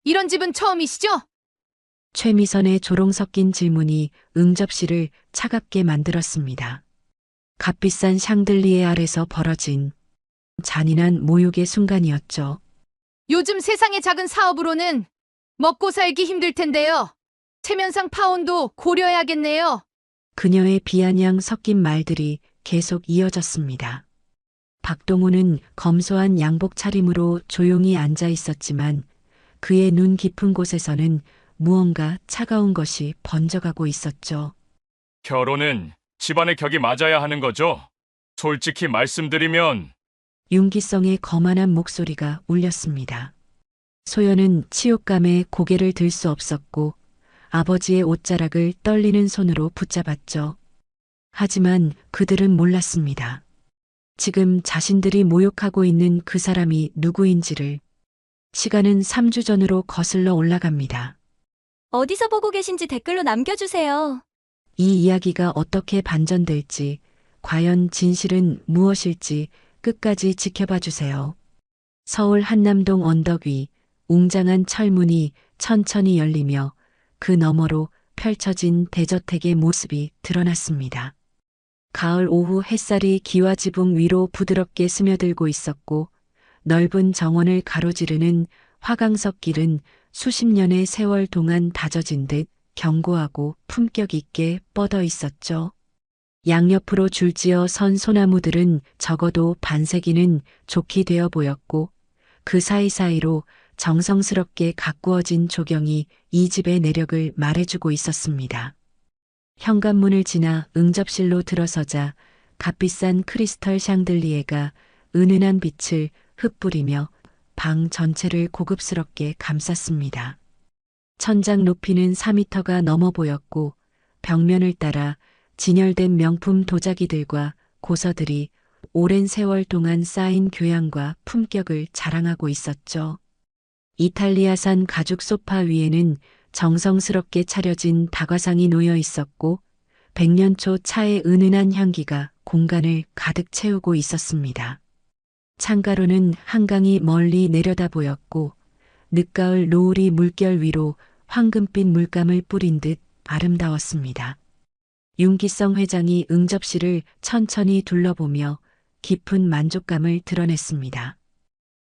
이런 집은 처음이시죠? 최미선의 조롱 섞인 질문이 응접실을 차갑게 만들었습니다. 값비싼 샹들리에 아래서 벌어진 잔인한 모욕의 순간이었죠. 요즘 세상의 작은 사업으로는 먹고 살기 힘들 텐데요. 체면상 파혼도 고려해야겠네요. 그녀의 비아냥 섞인 말들이 계속 이어졌습니다. 박동우는 검소한 양복 차림으로 조용히 앉아 있었지만 그의 눈 깊은 곳에서는 무언가 차가운 것이 번져가고 있었죠. 결혼은 집안의 격이 맞아야 하는 거죠? 솔직히 말씀드리면 윤기성의 거만한 목소리가 울렸습니다. 소연은 치욕감에 고개를 들 수 없었고 아버지의 옷자락을 떨리는 손으로 붙잡았죠. 하지만 그들은 몰랐습니다. 지금 자신들이 모욕하고 있는 그 사람이 누구인지를. 시간은 3주 전으로 거슬러 올라갑니다. 어디서 보고 계신지 댓글로 남겨주세요. 이 이야기가 어떻게 반전될지, 과연 진실은 무엇일지 끝까지 지켜봐 주세요. 서울 한남동 언덕 위 웅장한 철문이 천천히 열리며 그 너머로 펼쳐진 대저택의 모습이 드러났습니다. 가을 오후 햇살이 기와 지붕 위로 부드럽게 스며들고 있었고 넓은 정원을 가로지르는 화강석 길은 수십 년의 세월 동안 다져진 듯 견고하고 품격 있게 뻗어 있었죠. 양옆으로 줄지어 선 소나무들은 적어도 반세기는 좋게 되어 보였고 그 사이사이로 정성스럽게 가꾸어진 조경이 이 집의 내력을 말해주고 있었습니다. 현관문을 지나 응접실로 들어서자 값비싼 크리스털 샹들리에가 은은한 빛을 흩뿌리며 방 전체를 고급스럽게 감쌌습니다. 천장 높이는 4미터가 넘어 보였고 벽면을 따라 진열된 명품 도자기들과 고서들이 오랜 세월 동안 쌓인 교양과 품격을 자랑하고 있었죠. 이탈리아산 가죽 소파 위에는 정성스럽게 차려진 다과상이 놓여 있었고 100년초 차의 은은한 향기가 공간을 가득 채우고 있었습니다. 창가로는 한강이 멀리 내려다 보였고 늦가을 노을이 물결 위로 황금빛 물감을 뿌린 듯 아름다웠습니다. 윤기성 회장이 응접실을 천천히 둘러보며 깊은 만족감을 드러냈습니다.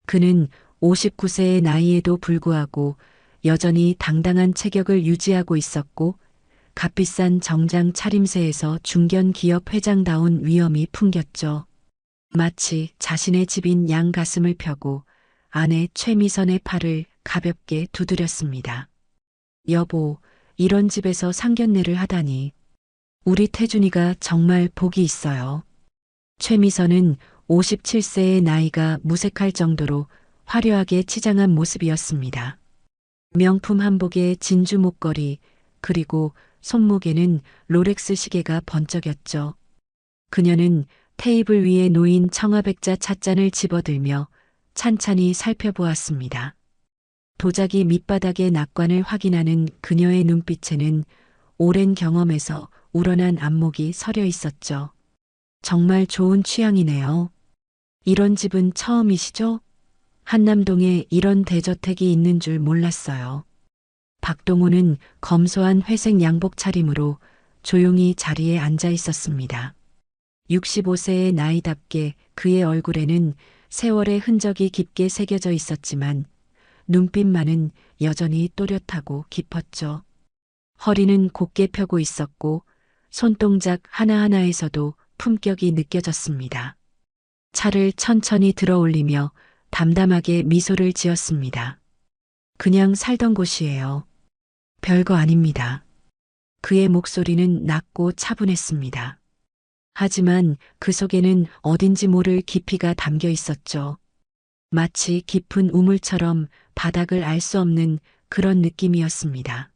그는 59세의 나이에도 불구하고 여전히 당당한 체격을 유지하고 있었고 값비싼 정장 차림새에서 중견 기업 회장다운 위엄이 풍겼죠. 마치 자신의 집인 양 가슴을 펴고 아내 최미선의 팔을 가볍게 두드렸습니다. 여보, 이런 집에서 상견례를 하다니. 우리 태준이가 정말 복이 있어요. 최미선은 57세의 나이가 무색할 정도로 화려하게 치장한 모습이었습니다. 명품 한복에 진주 목걸이, 그리고 손목에는 롤렉스 시계가 번쩍였죠. 그녀는 테이블 위에 놓인 청아백자 찻잔을 집어들며 찬찬히 살펴보았습니다. 도자기 밑바닥의 낙관을 확인하는 그녀의 눈빛에는 오랜 경험에서 우러난 안목이 서려 있었죠. 정말 좋은 취향이네요. 이런 집은 처음이시죠? 한남동에 이런 대저택이 있는 줄 몰랐어요. 박동우는 검소한 회색 양복 차림으로 조용히 자리에 앉아 있었습니다. 65세의 나이답게 그의 얼굴에는 세월의 흔적이 깊게 새겨져 있었지만 눈빛만은 여전히 또렷하고 깊었죠. 허리는 곧게 펴고 있었고 손동작 하나하나에서도 품격이 느껴졌습니다. 차를 천천히 들어 올리며 담담하게 미소를 지었습니다. 그냥 살던 곳이에요. 별거 아닙니다. 그의 목소리는 낮고 차분했습니다. 하지만 그 속에는 어딘지 모를 깊이가 담겨 있었죠. 마치 깊은 우물처럼 바닥을 알 수 없는 그런 느낌이었습니다.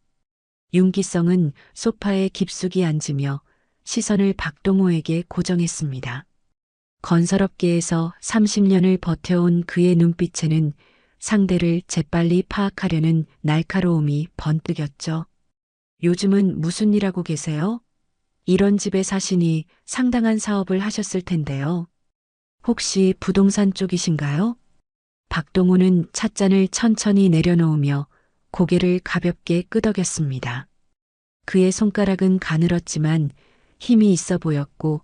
윤기성은 소파에 깊숙이 앉으며 시선을 박동호에게 고정했습니다. 건설업계에서 30년을 버텨온 그의 눈빛에는 상대를 재빨리 파악하려는 날카로움이 번뜩였죠. 요즘은 무슨 일 하고 계세요? 이런 집에 사시니 상당한 사업을 하셨을 텐데요. 혹시 부동산 쪽이신가요? 박동우는 찻잔을 천천히 내려놓으며 고개를 가볍게 끄덕였습니다. 그의 손가락은 가늘었지만 힘이 있어 보였고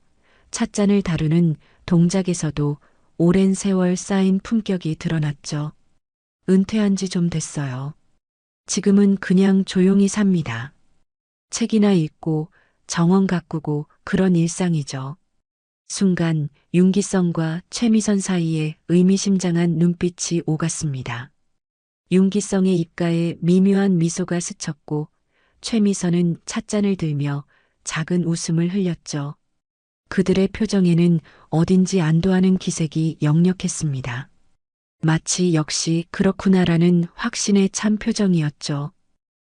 찻잔을 다루는 동작에서도 오랜 세월 쌓인 품격이 드러났죠. 은퇴한 지 좀 됐어요. 지금은 그냥 조용히 삽니다. 책이나 읽고 정원 가꾸고 그런 일상이죠. 순간 윤기성과 최미선 사이에 의미심장한 눈빛이 오갔습니다. 윤기성의 입가에 미묘한 미소가 스쳤고 최미선은 찻잔을 들며 작은 웃음을 흘렸죠. 그들의 표정에는 어딘지 안도하는 기색이 역력했습니다. 마치 역시 그렇구나라는 확신에 찬 표정이었죠.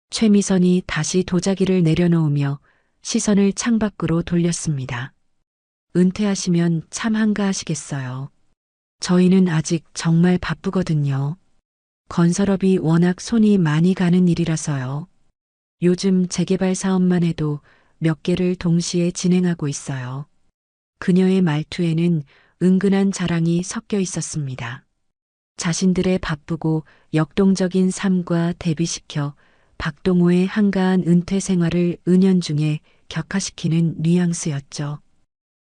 최미선이 다시 도자기를 내려놓으며 시선을 창밖으로 돌렸습니다. 은퇴하시면 참 한가하시겠어요. 저희는 아직 정말 바쁘거든요. 건설업이 워낙 손이 많이 가는 일이라서요. 요즘 재개발 사업만 해도 몇 개를 동시에 진행하고 있어요. 그녀의 말투에는 은근한 자랑이 섞여 있었습니다. 자신들의 바쁘고 역동적인 삶과 대비시켜 박동호의 한가한 은퇴 생활을 은연중에 격화시키는 뉘앙스였죠.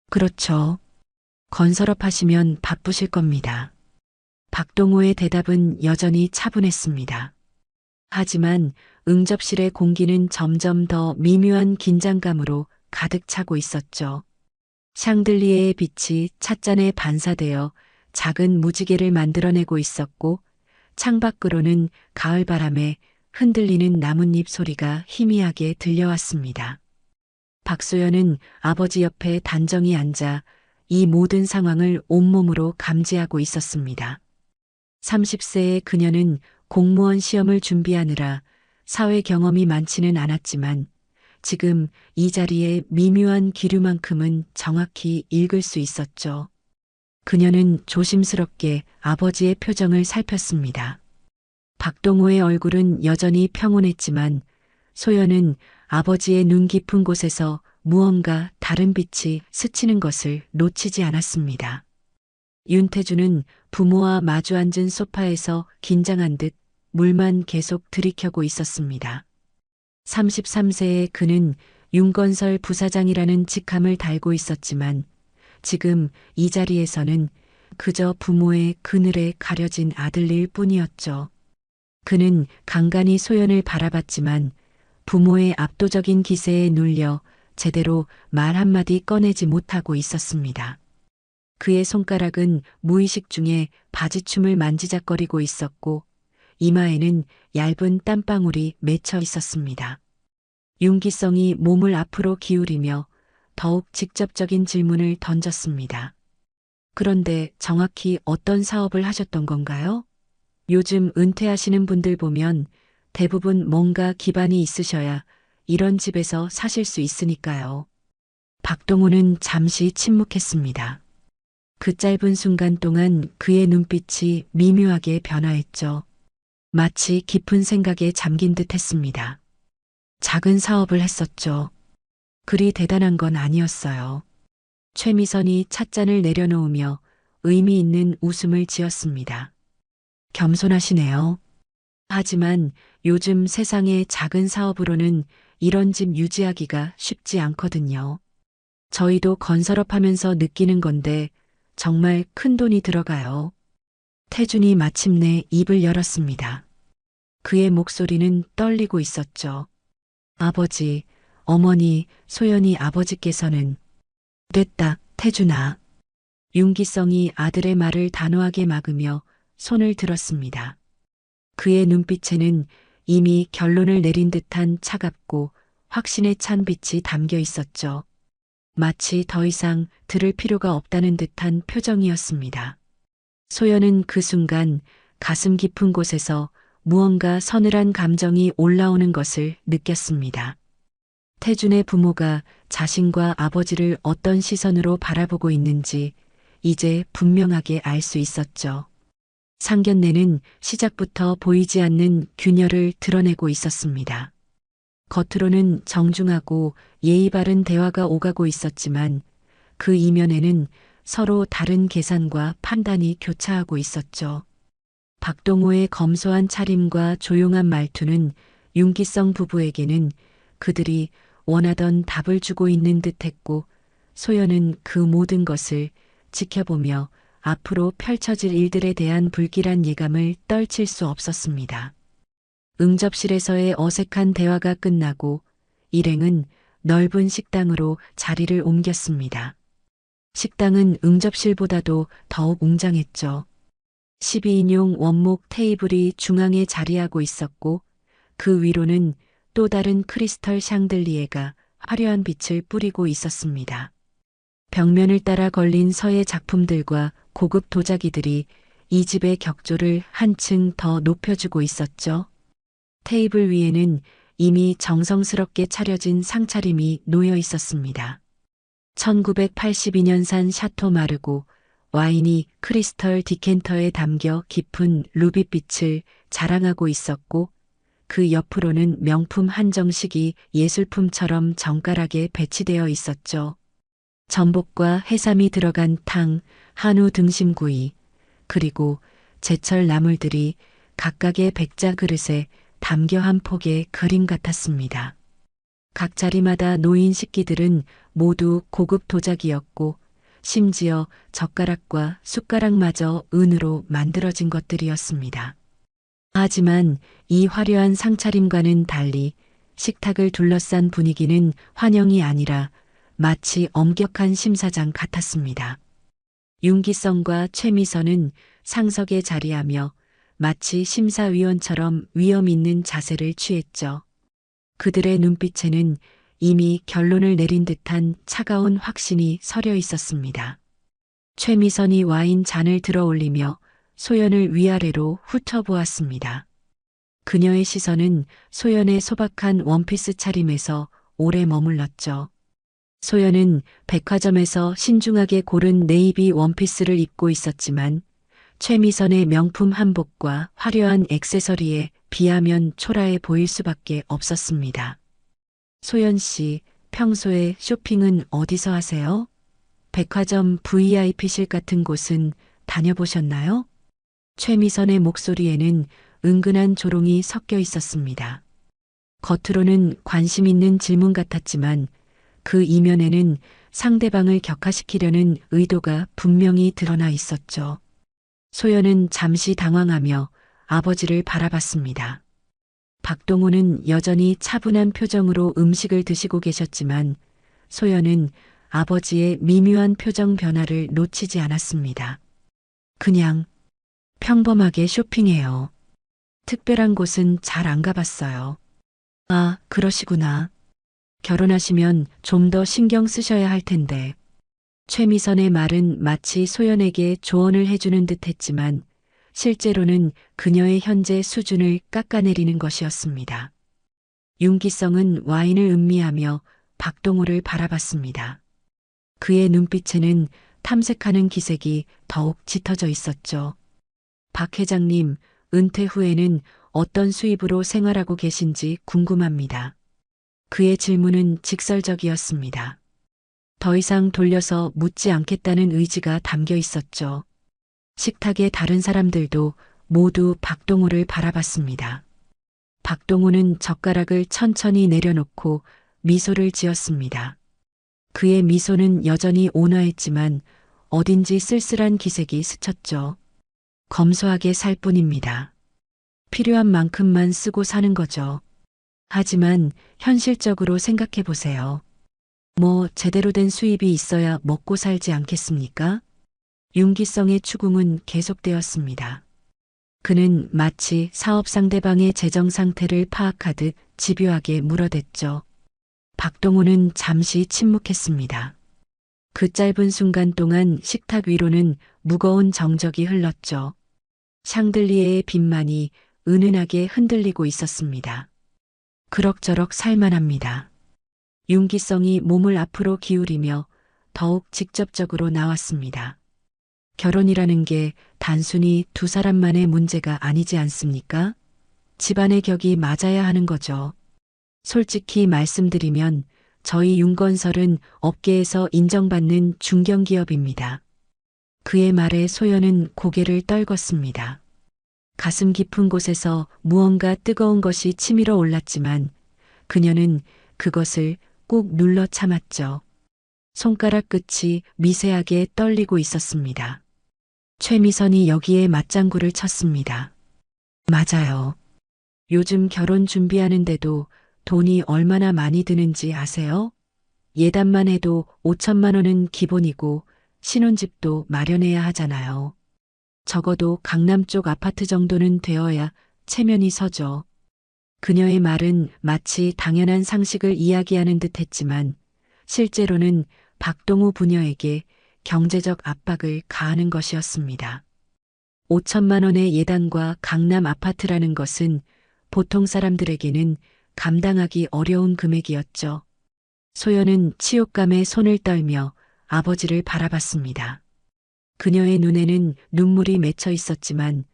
그렇죠. 건설업 하시면 바쁘실 겁니다. 박동호의 대답은 여전히 차분했습니다. 하지만 응접실의 공기는 점점 더 미묘한 긴장감으로 가득 차고 있었죠. 샹들리에의 빛이 찻잔에 반사되어 작은 무지개를 만들어내고 있었고 창밖으로는 가을바람에 흔들리는 나뭇잎 소리가 희미하게 들려왔습니다. 박소연은 아버지 옆에 단정히 앉아 이 모든 상황을 온몸으로 감지하고 있었습니다. 30세의 그녀는 공무원 시험을 준비하느라 사회 경험이 많지는 않았지만 지금 이 자리에 미묘한 기류만큼은 정확히 읽을 수 있었죠. 그녀는 조심스럽게 아버지의 표정을 살폈습니다. 박동호의 얼굴은 여전히 평온했지만 소연은 아버지의 눈 깊은 곳에서 무언가 다른 빛이 스치는 것을 놓치지 않았습니다. 윤태주는 부모와 마주 앉은 소파에서 긴장한 듯 물만 계속 들이켜고 있었습니다. 33세의 그는 윤건설 부사장이라는 직함을 달고 있었지만 지금 이 자리에서는 그저 부모의 그늘에 가려진 아들일 뿐이었죠. 그는 간간히 소연을 바라봤지만 부모의 압도적인 기세에 눌려 제대로 말 한마디 꺼내지 못하고 있었습니다. 그의 손가락은 무의식 중에 바지춤을 만지작거리고 있었고 이마에는 얇은 땀방울이 맺혀 있었습니다. 윤기성이 몸을 앞으로 기울이며 더욱 직접적인 질문을 던졌습니다. 그런데 정확히 어떤 사업을 하셨던 건가요? 요즘 은퇴하시는 분들 보면 대부분 뭔가 기반이 있으셔야 이런 집에서 사실 수 있으니까요. 박동호는 잠시 침묵했습니다. 그 짧은 순간 동안 그의 눈빛이 미묘하게 변화했죠. 마치 깊은 생각에 잠긴 듯 했습니다. 작은 사업을 했었죠. 그리 대단한 건 아니었어요. 최미선이 찻잔을 내려놓으며 의미 있는 웃음을 지었습니다. 겸손하시네요. 하지만 요즘 세상의 작은 사업으로는 이런 집 유지하기가 쉽지 않거든요. 저희도 건설업 하면서 느끼는 건데 정말 큰 돈이 들어가요. 태준이 마침내 입을 열었습니다. 그의 목소리는 떨리고 있었죠. 아버지, 어머니, 소연이 아버지께서는 됐다, 태준아. 윤기성이 아들의 말을 단호하게 막으며 손을 들었습니다. 그의 눈빛에는 이미 결론을 내린 듯한 차갑고 확신에 찬 빛이 담겨 있었죠. 마치 더 이상 들을 필요가 없다는 듯한 표정이었습니다. 소연은 그 순간 가슴 깊은 곳에서 무언가 서늘한 감정이 올라오는 것을 느꼈습니다. 태준의 부모가 자신과 아버지를 어떤 시선으로 바라보고 있는지 이제 분명하게 알 수 있었죠. 상견례는 시작부터 보이지 않는 균열을 드러내고 있었습니다. 겉으로는 정중하고 예의 바른 대화가 오가고 있었지만 그 이면에는 서로 다른 계산과 판단이 교차하고 있었죠. 박동호의 검소한 차림과 조용한 말투는 윤기성 부부에게는 그들이 원하던 답을 주고 있는 듯했고, 소연은 그 모든 것을 지켜보며 앞으로 펼쳐질 일들에 대한 불길한 예감을 떨칠 수 없었습니다. 응접실에서의 어색한 대화가 끝나고 일행은 넓은 식당으로 자리를 옮겼습니다. 식당은 응접실보다도 더욱 웅장했죠. 12인용 원목 테이블이 중앙에 자리하고 있었고, 그 위로는 또 다른 크리스털 샹들리에가 화려한 빛을 뿌리고 있었습니다. 벽면을 따라 걸린 서예 작품들과 고급 도자기들이 이 집의 격조를 한층 더 높여주고 있었죠. 테이블 위에는 이미 정성스럽게 차려진 상차림이 놓여 있었습니다. 1982년산 샤토 마르고 와인이 크리스털 디켄터에 담겨 깊은 루비빛을 자랑하고 있었고, 그 옆으로는 명품 한정식이 예술품처럼 정갈하게 배치되어 있었죠. 전복과 해삼이 들어간 탕, 한우 등심구이, 그리고 제철 나물들이 각각의 백자 그릇에 담겨 한 폭의 그림 같았습니다. 각 자리마다 놓인 식기들은 모두 고급 도자기였고, 심지어 젓가락과 숟가락마저 은으로 만들어진 것들이었습니다. 하지만 이 화려한 상차림과는 달리 식탁을 둘러싼 분위기는 환영이 아니라 마치 엄격한 심사장 같았습니다. 윤기성과 최미선은 상석에 자리하며 마치 심사위원처럼 위험 있는 자세를 취했죠. 그들의 눈빛에는 이미 결론을 내린 듯한 차가운 확신이 서려 있었습니다. 최미선이 와인 잔을 들어 올리며 소연을 위아래로 훑어보았습니다. 그녀의 시선은 소연의 소박한 원피스 차림에서 오래 머물렀죠. 소연은 백화점에서 신중하게 고른 네이비 원피스를 입고 있었지만 최미선의 명품 한복과 화려한 액세서리에 비하면 초라해 보일 수밖에 없었습니다. 소연 씨, 평소에 쇼핑은 어디서 하세요? 백화점 VIP실 같은 곳은 다녀보셨나요? 최미선의 목소리에는 은근한 조롱이 섞여 있었습니다. 겉으로는 관심 있는 질문 같았지만 그 이면에는 상대방을 격화시키려는 의도가 분명히 드러나 있었죠. 소연은 잠시 당황하며 아버지를 바라봤습니다. 박동호는 여전히 차분한 표정으로 음식을 드시고 계셨지만 소연은 아버지의 미묘한 표정 변화를 놓치지 않았습니다. 그냥 평범하게 쇼핑해요. 특별한 곳은 잘 안 가봤어요. 아, 그러시구나. 결혼하시면 좀 더 신경 쓰셔야 할 텐데. 최미선의 말은 마치 소연에게 조언을 해주는 듯 했지만 실제로는 그녀의 현재 수준을 깎아내리는 것이었습니다. 윤기성은 와인을 음미하며 박동호를 바라봤습니다. 그의 눈빛에는 탐색하는 기색이 더욱 짙어져 있었죠. 박 회장님, 은퇴 후에는 어떤 수입으로 생활하고 계신지 궁금합니다. 그의 질문은 직설적이었습니다. 더 이상 돌려서 묻지 않겠다는 의지가 담겨 있었죠. 식탁의 다른 사람들도 모두 박동호를 바라봤습니다. 박동호는 젓가락을 천천히 내려놓고 미소를 지었습니다. 그의 미소는 여전히 온화했지만 어딘지 쓸쓸한 기색이 스쳤죠. 검소하게 살 뿐입니다. 필요한 만큼만 쓰고 사는 거죠. 하지만 현실적으로 생각해 보세요. 뭐 제대로 된 수입이 있어야 먹고 살지 않겠습니까? 윤기성의 추궁은 계속되었습니다. 그는 마치 사업 상대방의 재정 상태를 파악하듯 집요하게 물어댔죠. 박동호는 잠시 침묵했습니다. 그 짧은 순간 동안 식탁 위로는 무거운 정적이 흘렀죠. 샹들리에의 빛만이 은은하게 흔들리고 있었습니다. 그럭저럭 살만합니다. 윤기성이 몸을 앞으로 기울이며 더욱 직접적으로 나왔습니다. 결혼이라는 게 단순히 두 사람만의 문제가 아니지 않습니까? 집안의 격이 맞아야 하는 거죠. 솔직히 말씀드리면 저희 윤건설은 업계에서 인정받는 중견기업입니다. 그의 말에 소연은 고개를 떨궜습니다. 가슴 깊은 곳에서 무언가 뜨거운 것이 치밀어 올랐지만 그녀는 그것을 꾹 눌러 참았죠. 손가락 끝이 미세하게 떨리고 있었습니다. 최미선이 여기에 맞장구를 쳤습니다. 맞아요. 요즘 결혼 준비하는데도 돈이 얼마나 많이 드는지 아세요? 예단만 해도 5천만 원은 기본이고 신혼집도 마련해야 하잖아요. 적어도 강남 쪽 아파트 정도는 되어야 체면이 서죠. 그녀의 말은 마치 당연한 상식을 이야기하는 듯 했지만 실제로는 박동우 부녀에게 경제적 압박을 가하는 것이었습니다. 5천만 원의 예단과 강남 아파트라는 것은 보통 사람들에게는 감당하기 어려운 금액이었죠. 소연은 치욕감에 손을 떨며 아버지를 바라봤습니다. 그녀의 눈에는 눈물이 맺혀 있었지만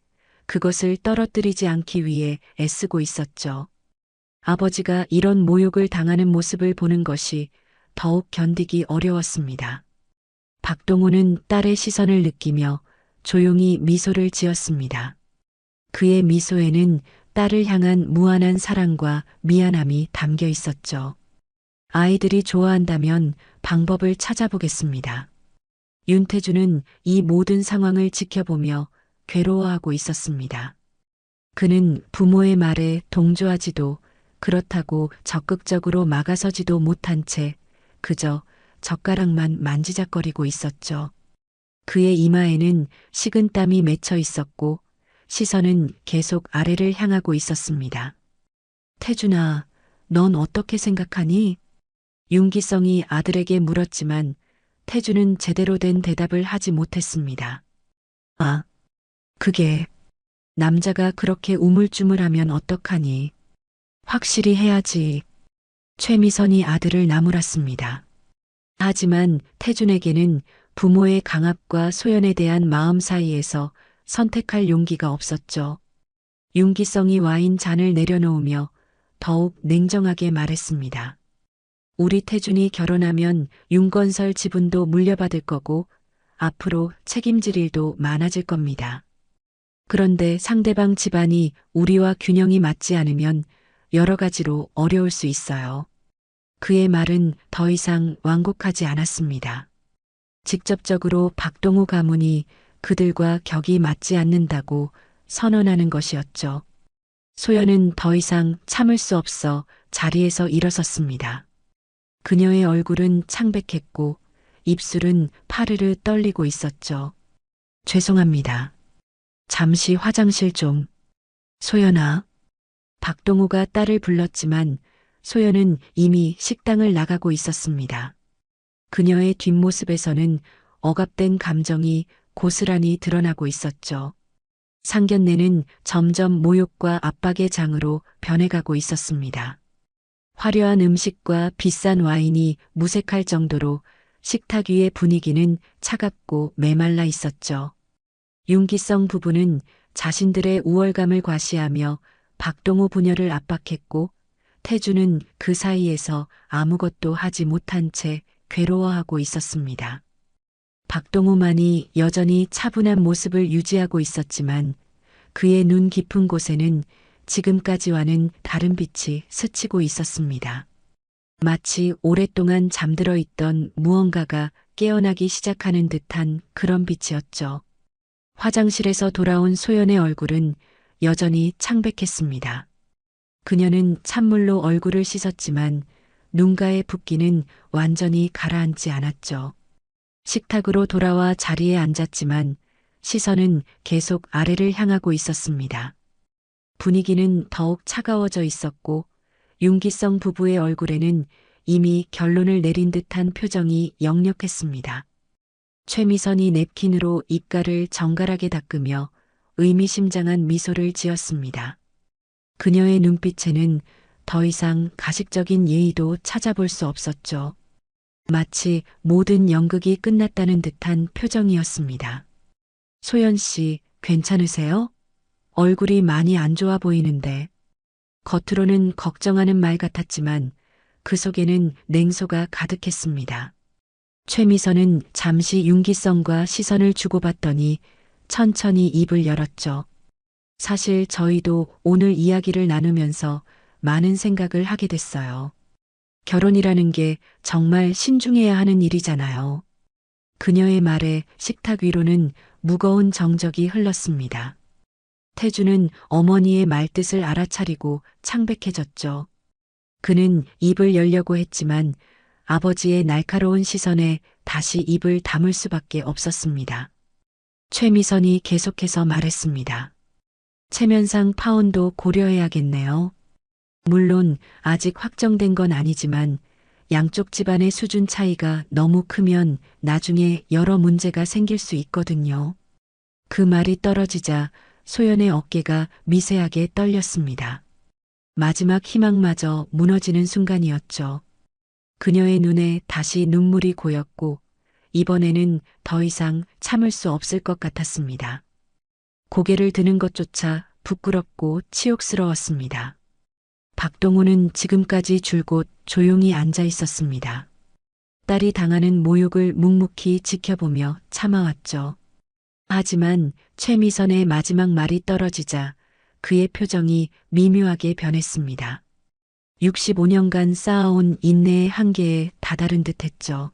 그것을 떨어뜨리지 않기 위해 애쓰고 있었죠. 아버지가 이런 모욕을 당하는 모습을 보는 것이 더욱 견디기 어려웠습니다. 박동우는 딸의 시선을 느끼며 조용히 미소를 지었습니다. 그의 미소에는 딸을 향한 무한한 사랑과 미안함이 담겨 있었죠. 아이들이 좋아한다면 방법을 찾아보겠습니다. 윤태주는 이 모든 상황을 지켜보며 괴로워하고 있었습니다. 그는 부모의 말에 동조하지도 그렇다고 적극적으로 막아서지도 못한 채 그저 젓가락만 만지작거리고 있었죠. 그의 이마에는 식은땀이 맺혀 있었고 시선은 계속 아래를 향하고 있었습니다. 태준아, 넌 어떻게 생각하니? 윤기성이 아들에게 물었지만 태준은 제대로 된 대답을 하지 못했습니다. 아, 그게 남자가 그렇게 우물쭈물하면 어떡하니? 확실히 해야지. 최미선이 아들을 나무랐습니다. 하지만 태준에게는 부모의 강압과 소연에 대한 마음 사이에서 선택할 용기가 없었죠. 윤기성이 와인 잔을 내려놓으며 더욱 냉정하게 말했습니다. 우리 태준이 결혼하면 윤건설 지분도 물려받을 거고 앞으로 책임질 일도 많아질 겁니다. 그런데 상대방 집안이 우리와 균형이 맞지 않으면 여러 가지로 어려울 수 있어요. 그의 말은 더 이상 완곡하지 않았습니다. 직접적으로 박동우 가문이 그들과 격이 맞지 않는다고 선언하는 것이었죠. 소연은 더 이상 참을 수 없어 자리에서 일어섰습니다. 그녀의 얼굴은 창백했고 입술은 파르르 떨리고 있었죠. 죄송합니다. 잠시 화장실 좀. 소연아. 박동우가 딸을 불렀지만 소연은 이미 식당을 나가고 있었습니다. 그녀의 뒷모습에서는 억압된 감정이 고스란히 드러나고 있었죠. 상견례는 점점 모욕과 압박의 장으로 변해가고 있었습니다. 화려한 음식과 비싼 와인이 무색할 정도로 식탁 위의 분위기는 차갑고 메말라 있었죠. 윤기성 부부는 자신들의 우월감을 과시하며 박동우 부녀를 압박했고 태주는 그 사이에서 아무것도 하지 못한 채 괴로워하고 있었습니다. 박동우만이 여전히 차분한 모습을 유지하고 있었지만 그의 눈 깊은 곳에는 지금까지와는 다른 빛이 스치고 있었습니다. 마치 오랫동안 잠들어 있던 무언가가 깨어나기 시작하는 듯한 그런 빛이었죠. 화장실에서 돌아온 소연의 얼굴은 여전히 창백했습니다. 그녀는 찬물로 얼굴을 씻었지만 눈가의 붓기는 완전히 가라앉지 않았죠. 식탁으로 돌아와 자리에 앉았지만 시선은 계속 아래를 향하고 있었습니다. 분위기는 더욱 차가워져 있었고 윤기성 부부의 얼굴에는 이미 결론을 내린 듯한 표정이 역력했습니다. 최미선이 냅킨으로 입가를 정갈하게 닦으며 의미심장한 미소를 지었습니다. 그녀의 눈빛에는 더 이상 가식적인 예의도 찾아볼 수 없었죠. 마치 모든 연극이 끝났다는 듯한 표정이었습니다. 소연 씨, 괜찮으세요? 얼굴이 많이 안 좋아 보이는데. 겉으로는 걱정하는 말 같았지만 그 속에는 냉소가 가득했습니다. 최미선은 잠시 윤기성과 시선을 주고받더니 천천히 입을 열었죠. 사실 저희도 오늘 이야기를 나누면서 많은 생각을 하게 됐어요. 결혼이라는 게 정말 신중해야 하는 일이잖아요. 그녀의 말에 식탁 위로는 무거운 정적이 흘렀습니다. 태주는 어머니의 말뜻을 알아차리고 창백해졌죠. 그는 입을 열려고 했지만 아버지의 날카로운 시선에 다시 입을 다물 수밖에 없었습니다. 최미선이 계속해서 말했습니다. 체면상 파혼도 고려해야겠네요. 물론 아직 확정된 건 아니지만 양쪽 집안의 수준 차이가 너무 크면 나중에 여러 문제가 생길 수 있거든요. 그 말이 떨어지자 소연의 어깨가 미세하게 떨렸습니다. 마지막 희망마저 무너지는 순간이었죠. 그녀의 눈에 다시 눈물이 고였고 이번에는 더 이상 참을 수 없을 것 같았습니다. 고개를 드는 것조차 부끄럽고 치욕스러웠습니다. 박동우는 지금까지 줄곧 조용히 앉아 있었습니다. 딸이 당하는 모욕을 묵묵히 지켜보며 참아왔죠. 하지만 최미선의 마지막 말이 떨어지자 그의 표정이 미묘하게 변했습니다. 65년간 쌓아온 인내의 한계에 다다른 듯했죠.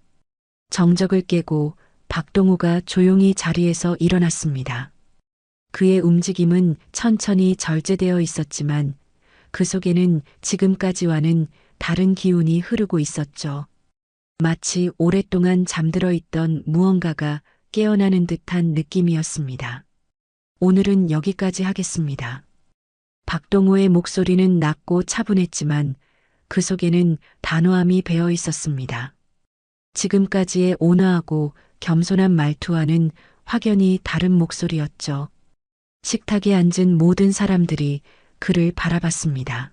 정적을 깨고 박동우가 조용히 자리에서 일어났습니다. 그의 움직임은 천천히 절제되어 있었지만 그 속에는 지금까지와는 다른 기운이 흐르고 있었죠. 마치 오랫동안 잠들어 있던 무언가가 깨어나는 듯한 느낌이었습니다. 오늘은 여기까지 하겠습니다. 박동우의 목소리는 낮고 차분했지만 그 속에는 단호함이 배어 있었습니다. 지금까지의 온화하고 겸손한 말투와는 확연히 다른 목소리였죠. 식탁에 앉은 모든 사람들이 그를 바라봤습니다.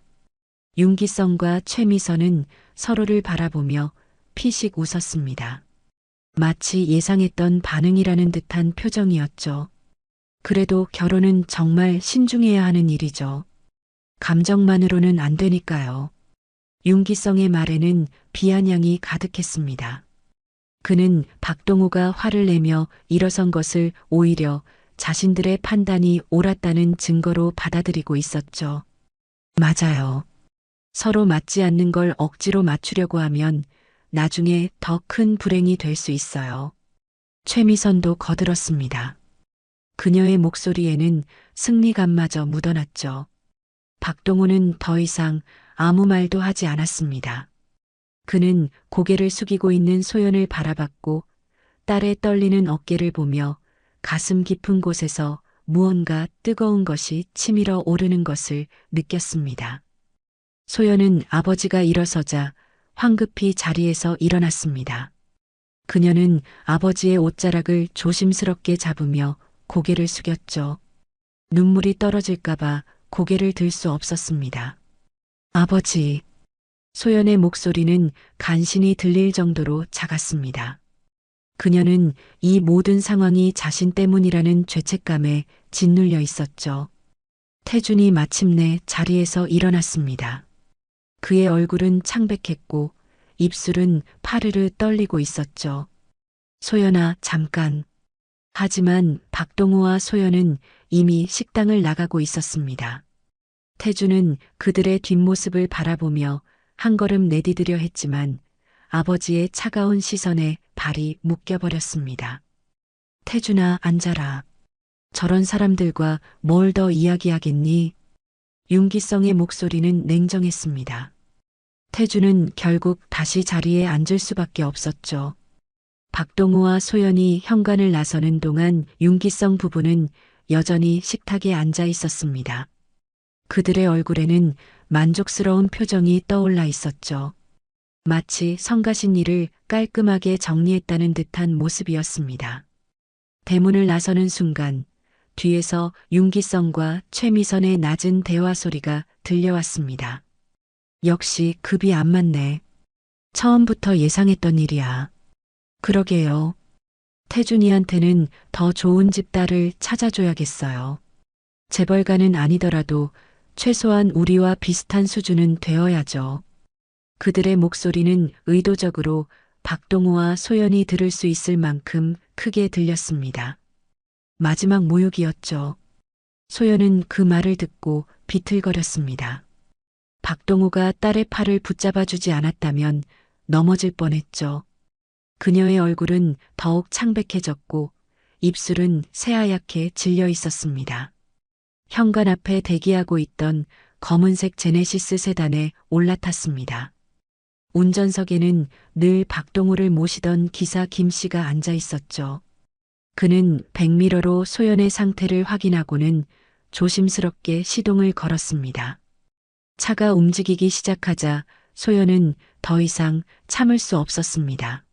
윤기성과 최미선은 서로를 바라보며 피식 웃었습니다. 마치 예상했던 반응이라는 듯한 표정이었죠. 그래도 결혼은 정말 신중해야 하는 일이죠. 감정만으로는 안 되니까요. 윤기성의 말에는 비아냥이 가득했습니다. 그는 박동우가 화를 내며 일어선 것을 오히려 자신들의 판단이 옳았다는 증거로 받아들이고 있었죠. 맞아요. 서로 맞지 않는 걸 억지로 맞추려고 하면 나중에 더 큰 불행이 될 수 있어요. 최미선도 거들었습니다. 그녀의 목소리에는 승리감마저 묻어났죠. 박동우는 더 이상 아무 말도 하지 않았습니다. 그는 고개를 숙이고 있는 소연을 바라봤고 딸의 떨리는 어깨를 보며 가슴 깊은 곳에서 무언가 뜨거운 것이 치밀어 오르는 것을 느꼈습니다. 소연은 아버지가 일어서자 황급히 자리에서 일어났습니다. 그녀는 아버지의 옷자락을 조심스럽게 잡으며 고개를 숙였죠. 눈물이 떨어질까봐 고개를 들 수 없었습니다. 아버지. 소연의 목소리는 간신히 들릴 정도로 작았습니다. 그녀는 이 모든 상황이 자신 때문이라는 죄책감에 짓눌려 있었죠. 태준이 마침내 자리에서 일어났습니다. 그의 얼굴은 창백했고 입술은 파르르 떨리고 있었죠. 소연아, 잠깐. 하지만 박동우와 소연은 이미 식당을 나가고 있었습니다. 태준은 그들의 뒷모습을 바라보며 한 걸음 내디디려 했지만 아버지의 차가운 시선에 발이 묶여버렸습니다. 태준아, 앉아라. 저런 사람들과 뭘 더 이야기하겠니? 윤기성의 목소리는 냉정했습니다. 태준은 결국 다시 자리에 앉을 수밖에 없었죠. 박동우와 소연이 현관을 나서는 동안 윤기성 부부는 여전히 식탁에 앉아 있었습니다. 그들의 얼굴에는 만족스러운 표정이 떠올라 있었죠. 마치 성가신 일을 깔끔하게 정리했다는 듯한 모습이었습니다. 대문을 나서는 순간 뒤에서 윤기성과 최미선의 낮은 대화 소리가 들려왔습니다. 역시 급이 안 맞네. 처음부터 예상했던 일이야. 그러게요. 태준이한테는 더 좋은 집 딸을 찾아줘야겠어요. 재벌가는 아니더라도 최소한 우리와 비슷한 수준은 되어야죠. 그들의 목소리는 의도적으로 박동우와 소연이 들을 수 있을 만큼 크게 들렸습니다. 마지막 모욕이었죠. 소연은 그 말을 듣고 비틀거렸습니다. 박동호가 딸의 팔을 붙잡아주지 않았다면 넘어질 뻔했죠. 그녀의 얼굴은 더욱 창백해졌고 입술은 새하얗게 질려 있었습니다. 현관 앞에 대기하고 있던 검은색 제네시스 세단에 올라탔습니다. 운전석에는 늘 박동호를 모시던 기사 김 씨가 앉아 있었죠. 그는 백미러로 소연의 상태를 확인하고는 조심스럽게 시동을 걸었습니다. 차가 움직이기 시작하자 소연은 더 이상 참을 수 없었습니다.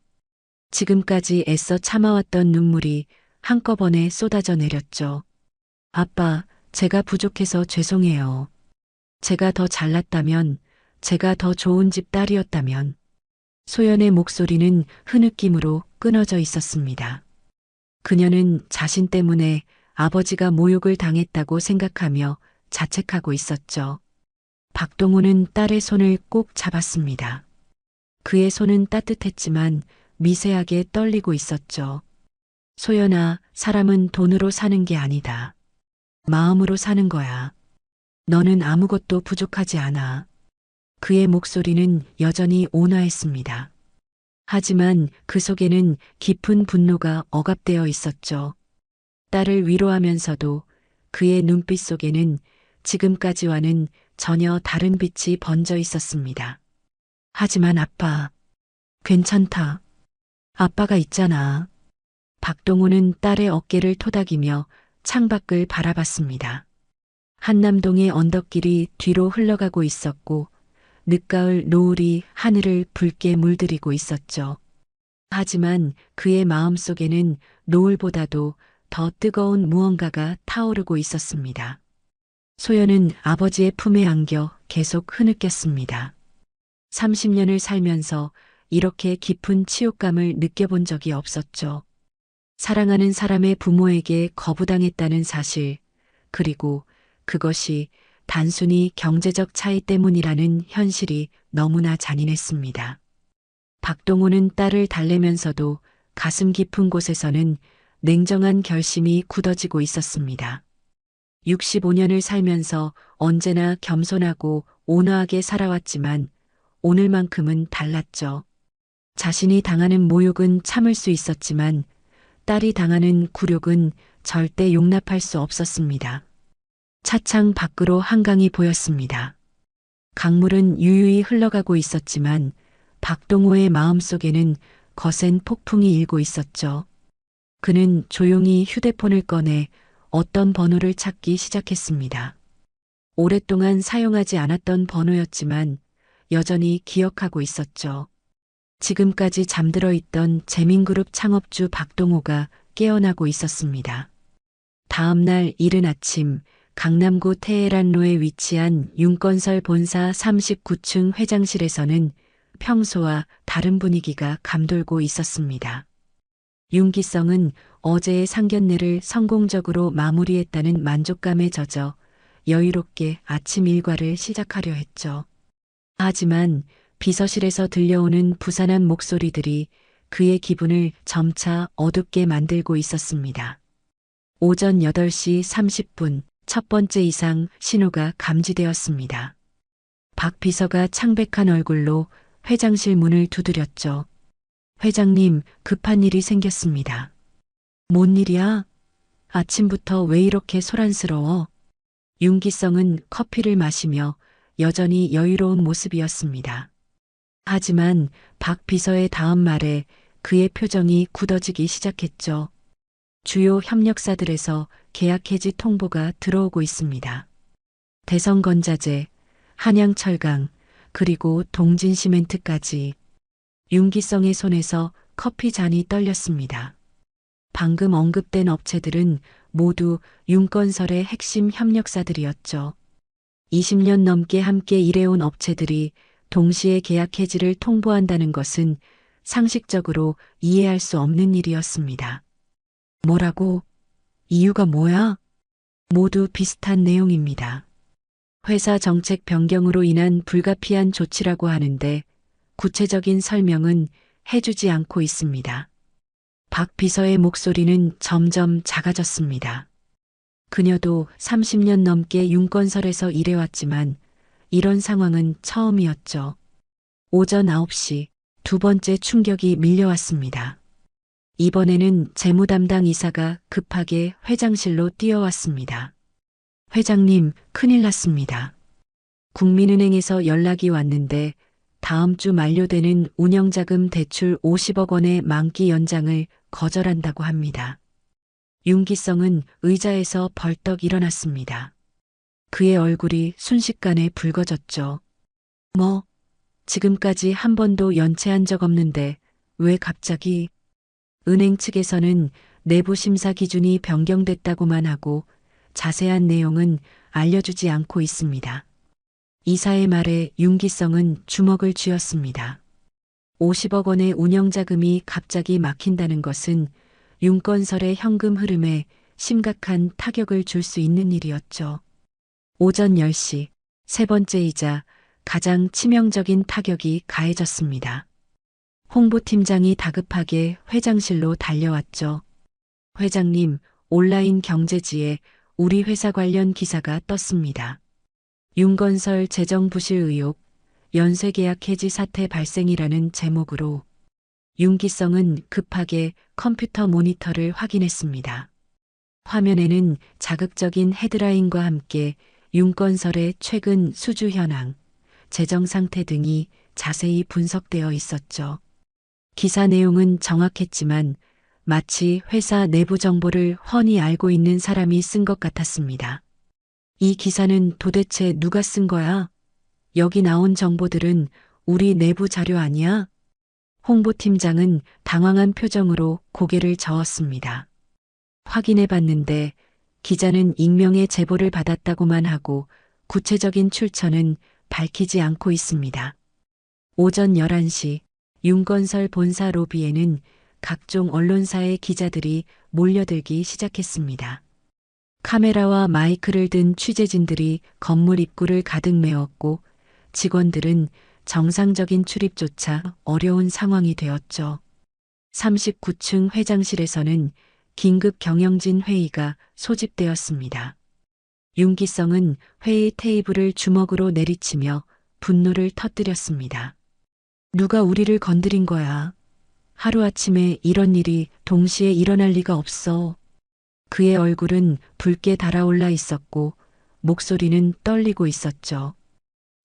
지금까지 애써 참아왔던 눈물이 한꺼번에 쏟아져 내렸죠. 아빠, 제가 부족해서 죄송해요. 제가 더 잘났다면, 제가 더 좋은 집 딸이었다면. 소연의 목소리는 흐느낌으로 끊어져 있었습니다. 그녀는 자신 때문에 아버지가 모욕을 당했다고 생각하며 자책하고 있었죠. 박동호는 딸의 손을 꼭 잡았습니다. 그의 손은 따뜻했지만 미세하게 떨리고 있었죠. 소연아, 사람은 돈으로 사는 게 아니다. 마음으로 사는 거야. 너는 아무것도 부족하지 않아. 그의 목소리는 여전히 온화했습니다. 하지만 그 속에는 깊은 분노가 억압되어 있었죠. 딸을 위로하면서도 그의 눈빛 속에는 지금까지와는 전혀 다른 빛이 번져 있었습니다. 하지만 아빠, 괜찮다. 아빠가 있잖아. 박동호는 딸의 어깨를 토닥이며 창밖을 바라봤습니다. 한남동의 언덕길이 뒤로 흘러가고 있었고 늦가을 노을이 하늘을 붉게 물들이고 있었죠. 하지만 그의 마음속에는 노을보다도 더 뜨거운 무언가가 타오르고 있었습니다. 소연은 아버지의 품에 안겨 계속 흐느꼈습니다. 30년을 살면서 이렇게 깊은 치욕감을 느껴본 적이 없었죠. 사랑하는 사람의 부모에게 거부당했다는 사실, 그리고 그것이 단순히 경제적 차이 때문이라는 현실이 너무나 잔인했습니다. 박동호는 딸을 달래면서도 가슴 깊은 곳에서는 냉정한 결심이 굳어지고 있었습니다. 65년을 살면서 언제나 겸손하고 온화하게 살아왔지만 오늘만큼은 달랐죠. 자신이 당하는 모욕은 참을 수 있었지만 딸이 당하는 굴욕은 절대 용납할 수 없었습니다. 차창 밖으로 한강이 보였습니다. 강물은 유유히 흘러가고 있었지만 박동호의 마음속에는 거센 폭풍이 일고 있었죠. 그는 조용히 휴대폰을 꺼내 어떤 번호를 찾기 시작했습니다. 오랫동안 사용하지 않았던 번호였지만 여전히 기억하고 있었죠. 지금까지 잠들어 있던 재민그룹 창업주 박동호가 깨어나고 있었습니다. 다음 날 이른 아침 강남구 테헤란로에 위치한 윤건설 본사 39층 회장실에서는 평소와 다른 분위기가 감돌고 있었습니다. 윤기성은 어제의 상견례를 성공적으로 마무리했다는 만족감에 젖어 여유롭게 아침 일과를 시작하려 했죠. 하지만 비서실에서 들려오는 부산한 목소리들이 그의 기분을 점차 어둡게 만들고 있었습니다. 오전 8시 30분 첫 번째 이상 신호가 감지되었습니다. 박 비서가 창백한 얼굴로 회장실 문을 두드렸죠. 회장님, 급한 일이 생겼습니다. 뭔 일이야? 아침부터 왜 이렇게 소란스러워? 윤기성은 커피를 마시며 여전히 여유로운 모습이었습니다. 하지만 박 비서의 다음 말에 그의 표정이 굳어지기 시작했죠. 주요 협력사들에서 계약 해지 통보가 들어오고 있습니다. 대성건자재, 한양철강, 그리고 동진시멘트까지. 윤기성의 손에서 커피 잔이 떨렸습니다. 방금 언급된 업체들은 모두 윤건설의 핵심 협력사들이었죠. 20년 넘게 함께 일해온 업체들이 동시에 계약 해지를 통보한다는 것은 상식적으로 이해할 수 없는 일이었습니다. 뭐라고? 이유가 뭐야? 모두 비슷한 내용입니다. 회사 정책 변경으로 인한 불가피한 조치라고 하는데 구체적인 설명은 해주지 않고 있습니다. 박 비서의 목소리는 점점 작아졌습니다. 그녀도 30년 넘게 윤건설에서 일해왔지만 이런 상황은 처음이었죠. 오전 9시 두 번째 충격이 밀려왔습니다. 이번에는 재무 담당 이사가 급하게 회장실로 뛰어왔습니다. 회장님, 큰일 났습니다. 국민은행에서 연락이 왔는데 다음 주 만료되는 운영자금 대출 50억 원의 만기 연장을 거절한다고 합니다. 윤기성은 의자에서 벌떡 일어났습니다. 그의 얼굴이 순식간에 붉어졌죠. 뭐, 지금까지 한 번도 연체한 적 없는데 왜 갑자기? 은행 측에서는 내부 심사 기준이 변경됐다고만 하고 자세한 내용은 알려주지 않고 있습니다. 이사의 말에 윤기성은 주먹을 쥐었습니다. 50억 원의 운영자금이 갑자기 막힌다는 것은 윤건설의 현금 흐름에 심각한 타격을 줄 수 있는 일이었죠. 오전 10시 세 번째이자 가장 치명적인 타격이 가해졌습니다. 홍보팀장이 다급하게 회장실로 달려왔죠. 회장님, 온라인 경제지에 우리 회사 관련 기사가 떴습니다. 윤건설 재정부실 의혹, 연쇄계약 해지 사태 발생이라는 제목으로 윤기성은 급하게 컴퓨터 모니터를 확인했습니다. 화면에는 자극적인 헤드라인과 함께 윤건설의 최근 수주 현황, 재정 상태 등이 자세히 분석되어 있었죠. 기사 내용은 정확했지만 마치 회사 내부 정보를 훤히 알고 있는 사람이 쓴 것 같았습니다. 이 기사는 도대체 누가 쓴 거야? 여기 나온 정보들은 우리 내부 자료 아니야? 홍보팀장은 당황한 표정으로 고개를 저었습니다. 확인해 봤는데 기자는 익명의 제보를 받았다고만 하고 구체적인 출처는 밝히지 않고 있습니다. 오전 11시 윤건설 본사 로비에는 각종 언론사의 기자들이 몰려들기 시작했습니다. 카메라와 마이크를 든 취재진들이 건물 입구를 가득 메웠고 직원들은 정상적인 출입조차 어려운 상황이 되었죠. 39층 회장실에서는 긴급 경영진 회의가 소집되었습니다. 윤기성은 회의 테이블을 주먹으로 내리치며 분노를 터뜨렸습니다. 누가 우리를 건드린 거야? 하루아침에 이런 일이 동시에 일어날 리가 없어. 그의 얼굴은 붉게 달아올라 있었고 목소리는 떨리고 있었죠.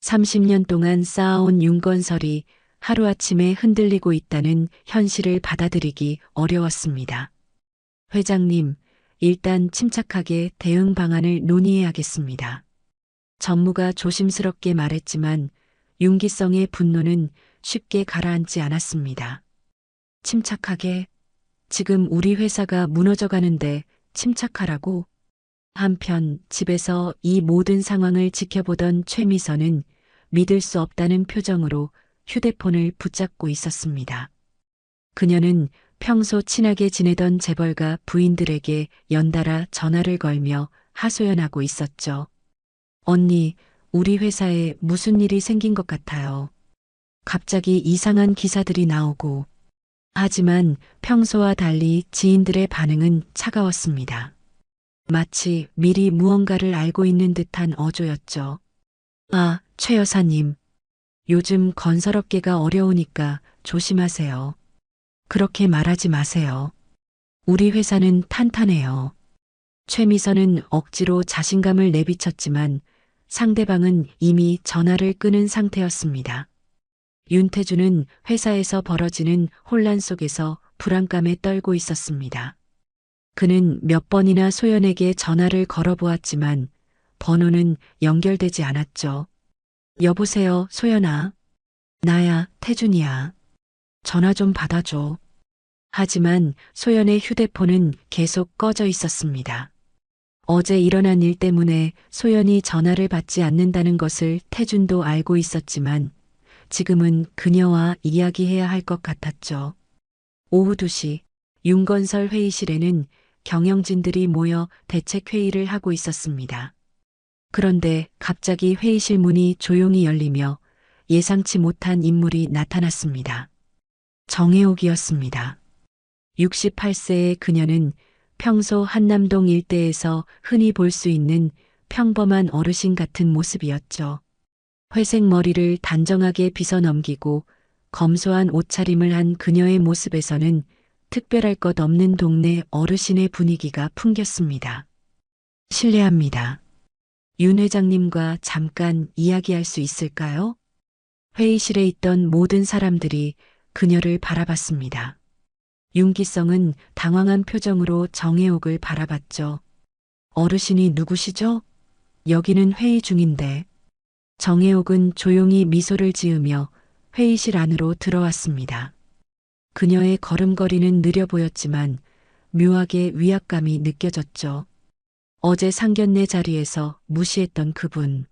30년 동안 쌓아온 윤건설이 하루아침에 흔들리고 있다는 현실을 받아들이기 어려웠습니다. 회장님, 일단 침착하게 대응 방안을 논의해야겠습니다. 전무가 조심스럽게 말했지만 윤기성의 분노는 쉽게 가라앉지 않았습니다. 침착하게? 지금 우리 회사가 무너져 가는데 침착하라고? 한편 집에서 이 모든 상황을 지켜보던 최미선은 믿을 수 없다는 표정으로 휴대폰을 붙잡고 있었습니다. 그녀는 평소 친하게 지내던 재벌가 부인들에게 연달아 전화를 걸며 하소연하고 있었죠. 언니, 우리 회사에 무슨 일이 생긴 것 같아요. 갑자기 이상한 기사들이 나오고. 하지만 평소와 달리 지인들의 반응은 차가웠습니다. 마치 미리 무언가를 알고 있는 듯한 어조였죠. 아, 최 여사님. 요즘 건설업계가 어려우니까 조심하세요. 그렇게 말하지 마세요. 우리 회사는 탄탄해요. 최미선은 억지로 자신감을 내비쳤지만 상대방은 이미 전화를 끊은 상태였습니다. 윤태주는 회사에서 벌어지는 혼란 속에서 불안감에 떨고 있었습니다. 그는 몇 번이나 소연에게 전화를 걸어보았지만 번호는 연결되지 않았죠. 여보세요, 소연아. 나야, 태준이야. 전화 좀 받아줘. 하지만 소연의 휴대폰은 계속 꺼져 있었습니다. 어제 일어난 일 때문에 소연이 전화를 받지 않는다는 것을 태준도 알고 있었지만 지금은 그녀와 이야기해야 할 것 같았죠. 오후 2시 윤건설 회의실에는 경영진들이 모여 대책회의를 하고 있었습니다. 그런데 갑자기 회의실 문이 조용히 열리며 예상치 못한 인물이 나타났습니다. 정혜옥이었습니다. 68세의 그녀는 평소 한남동 일대에서 흔히 볼 수 있는 평범한 어르신 같은 모습이었죠. 회색 머리를 단정하게 빗어 넘기고 검소한 옷차림을 한 그녀의 모습에서는 특별할 것 없는 동네 어르신의 분위기가 풍겼습니다. 실례합니다. 윤 회장님과 잠깐 이야기할 수 있을까요? 회의실에 있던 모든 사람들이 그녀를 바라봤습니다. 윤기성은 당황한 표정으로 정혜옥을 바라봤죠. 어르신이 누구시죠? 여기는 회의 중인데. 정혜옥은 조용히 미소를 지으며 회의실 안으로 들어왔습니다. 그녀의 걸음걸이는 느려 보였지만 묘하게 위압감이 느껴졌죠. 어제 상견례 자리에서 무시했던 그분.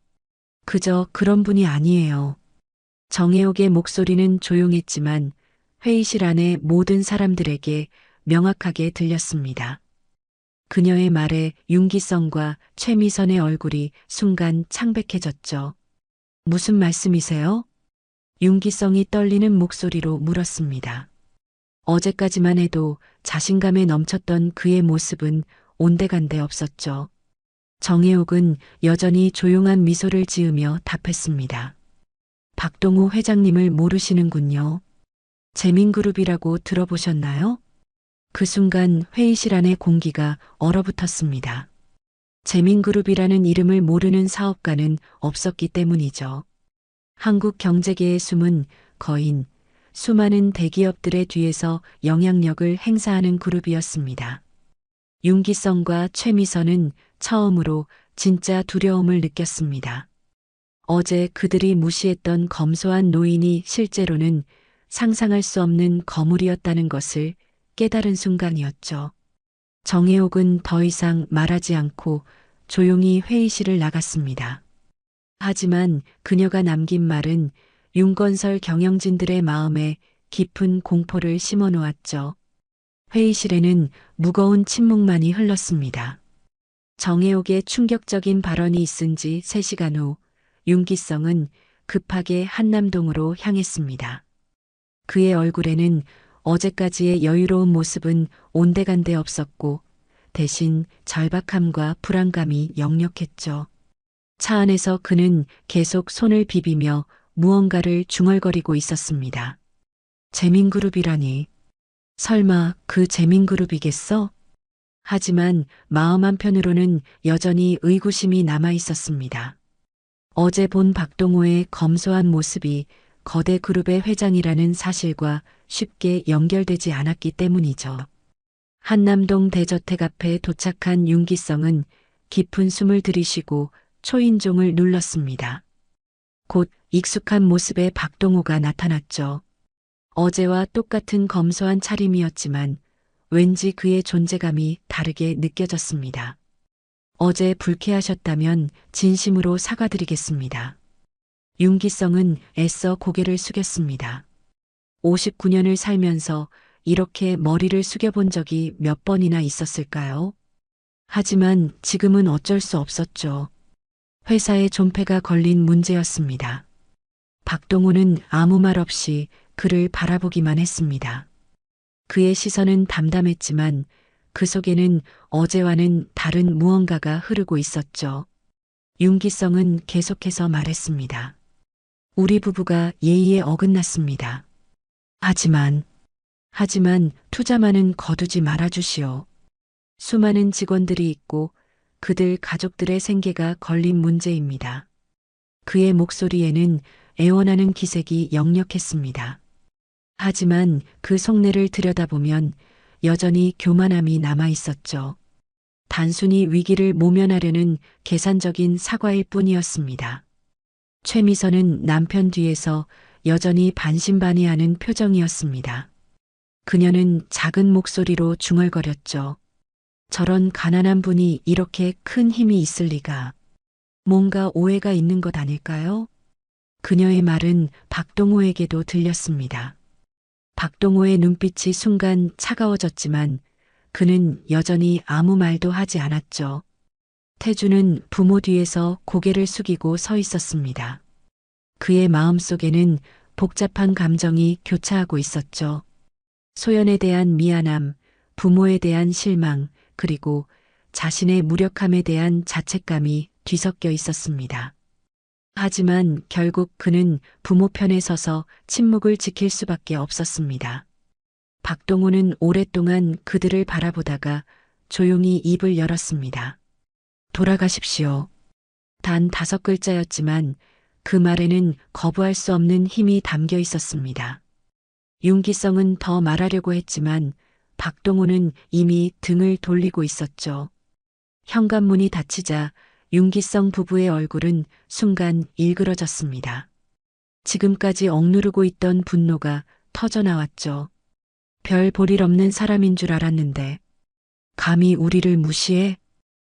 그저 그런 분이 아니에요. 정혜옥의 목소리는 조용했지만 회의실 안의 모든 사람들에게 명확하게 들렸습니다. 그녀의 말에 윤기성과 최미선의 얼굴이 순간 창백해졌죠. 무슨 말씀이세요? 윤기성이 떨리는 목소리로 물었습니다. 어제까지만 해도 자신감에 넘쳤던 그의 모습은 온데간데 없었죠. 정혜옥은 여전히 조용한 미소를 지으며 답했습니다. 박동우 회장님을 모르시는군요. 재민그룹이라고 들어보셨나요? 그 순간 회의실 안의 공기가 얼어붙었습니다. 재민그룹이라는 이름을 모르는 사업가는 없었기 때문이죠. 한국 경제계의 숨은 거인, 수많은 대기업들의 뒤에서 영향력을 행사하는 그룹이었습니다. 윤기성과 최미선은 처음으로 진짜 두려움을 느꼈습니다. 어제 그들이 무시했던 검소한 노인이 실제로는 상상할 수 없는 거물이었다는 것을 깨달은 순간이었죠. 정혜옥은 더 이상 말하지 않고 조용히 회의실을 나갔습니다. 하지만 그녀가 남긴 말은 윤건설 경영진들의 마음에 깊은 공포를 심어 놓았죠. 회의실에는 무거운 침묵만이 흘렀습니다. 정혜옥의 충격적인 발언이 있은 지 3시간 후 윤기성은 급하게 한남동으로 향했습니다. 그의 얼굴에는 어제까지의 여유로운 모습은 온데간데 없었고 대신 절박함과 불안감이 역력했죠. 차 안에서 그는 계속 손을 비비며 무언가를 중얼거리고 있었습니다. 재민그룹이라니. 설마 그 재민그룹이겠어? 하지만 마음 한편으로는 여전히 의구심이 남아 있었습니다. 어제 본 박동호의 검소한 모습이 거대 그룹의 회장이라는 사실과 쉽게 연결되지 않았기 때문이죠. 한남동 대저택 앞에 도착한 윤기성은 깊은 숨을 들이쉬고 초인종을 눌렀습니다. 곧 익숙한 모습의 박동호가 나타났죠. 어제와 똑같은 검소한 차림이었지만 왠지 그의 존재감이 다르게 느껴졌습니다. 어제 불쾌하셨다면 진심으로 사과드리겠습니다. 윤기성은 애써 고개를 숙였습니다. 59년을 살면서 이렇게 머리를 숙여본 적이 몇 번이나 있었을까요? 하지만 지금은 어쩔 수 없었죠. 회사의 존폐가 걸린 문제였습니다. 박동우는 아무 말 없이 그를 바라보기만 했습니다. 그의 시선은 담담했지만 그 속에는 어제와는 다른 무언가가 흐르고 있었죠. 윤기성은 계속해서 말했습니다. 우리 부부가 예의에 어긋났습니다. 하지만 투자만은 거두지 말아주시오. 수많은 직원들이 있고 그들 가족들의 생계가 걸린 문제입니다. 그의 목소리에는 애원하는 기색이 역력했습니다. 하지만 그 속내를 들여다보면 여전히 교만함이 남아 있었죠. 단순히 위기를 모면하려는 계산적인 사과일 뿐이었습니다. 최미선은 남편 뒤에서 여전히 반신반의하는 표정이었습니다. 그녀는 작은 목소리로 중얼거렸죠. 저런 가난한 분이 이렇게 큰 힘이 있을 리가. 뭔가 오해가 있는 것 아닐까요? 그녀의 말은 박동호에게도 들렸습니다. 박동호의 눈빛이 순간 차가워졌지만 그는 여전히 아무 말도 하지 않았죠. 태주는 부모 뒤에서 고개를 숙이고 서 있었습니다. 그의 마음속에는 복잡한 감정이 교차하고 있었죠. 소연에 대한 미안함, 부모에 대한 실망, 그리고 자신의 무력함에 대한 자책감이 뒤섞여 있었습니다. 하지만 결국 그는 부모 편에 서서 침묵을 지킬 수밖에 없었습니다. 박동호는 오랫동안 그들을 바라보다가 조용히 입을 열었습니다. 돌아가십시오. 단 5글자였지만 그 말에는 거부할 수 없는 힘이 담겨 있었습니다. 윤기성은 더 말하려고 했지만 박동호는 이미 등을 돌리고 있었죠. 현관문이 닫히자 윤기성 부부의 얼굴은 순간 일그러졌습니다. 지금까지 억누르고 있던 분노가 터져나왔죠. 별 볼일 없는 사람인 줄 알았는데 감히 우리를 무시해?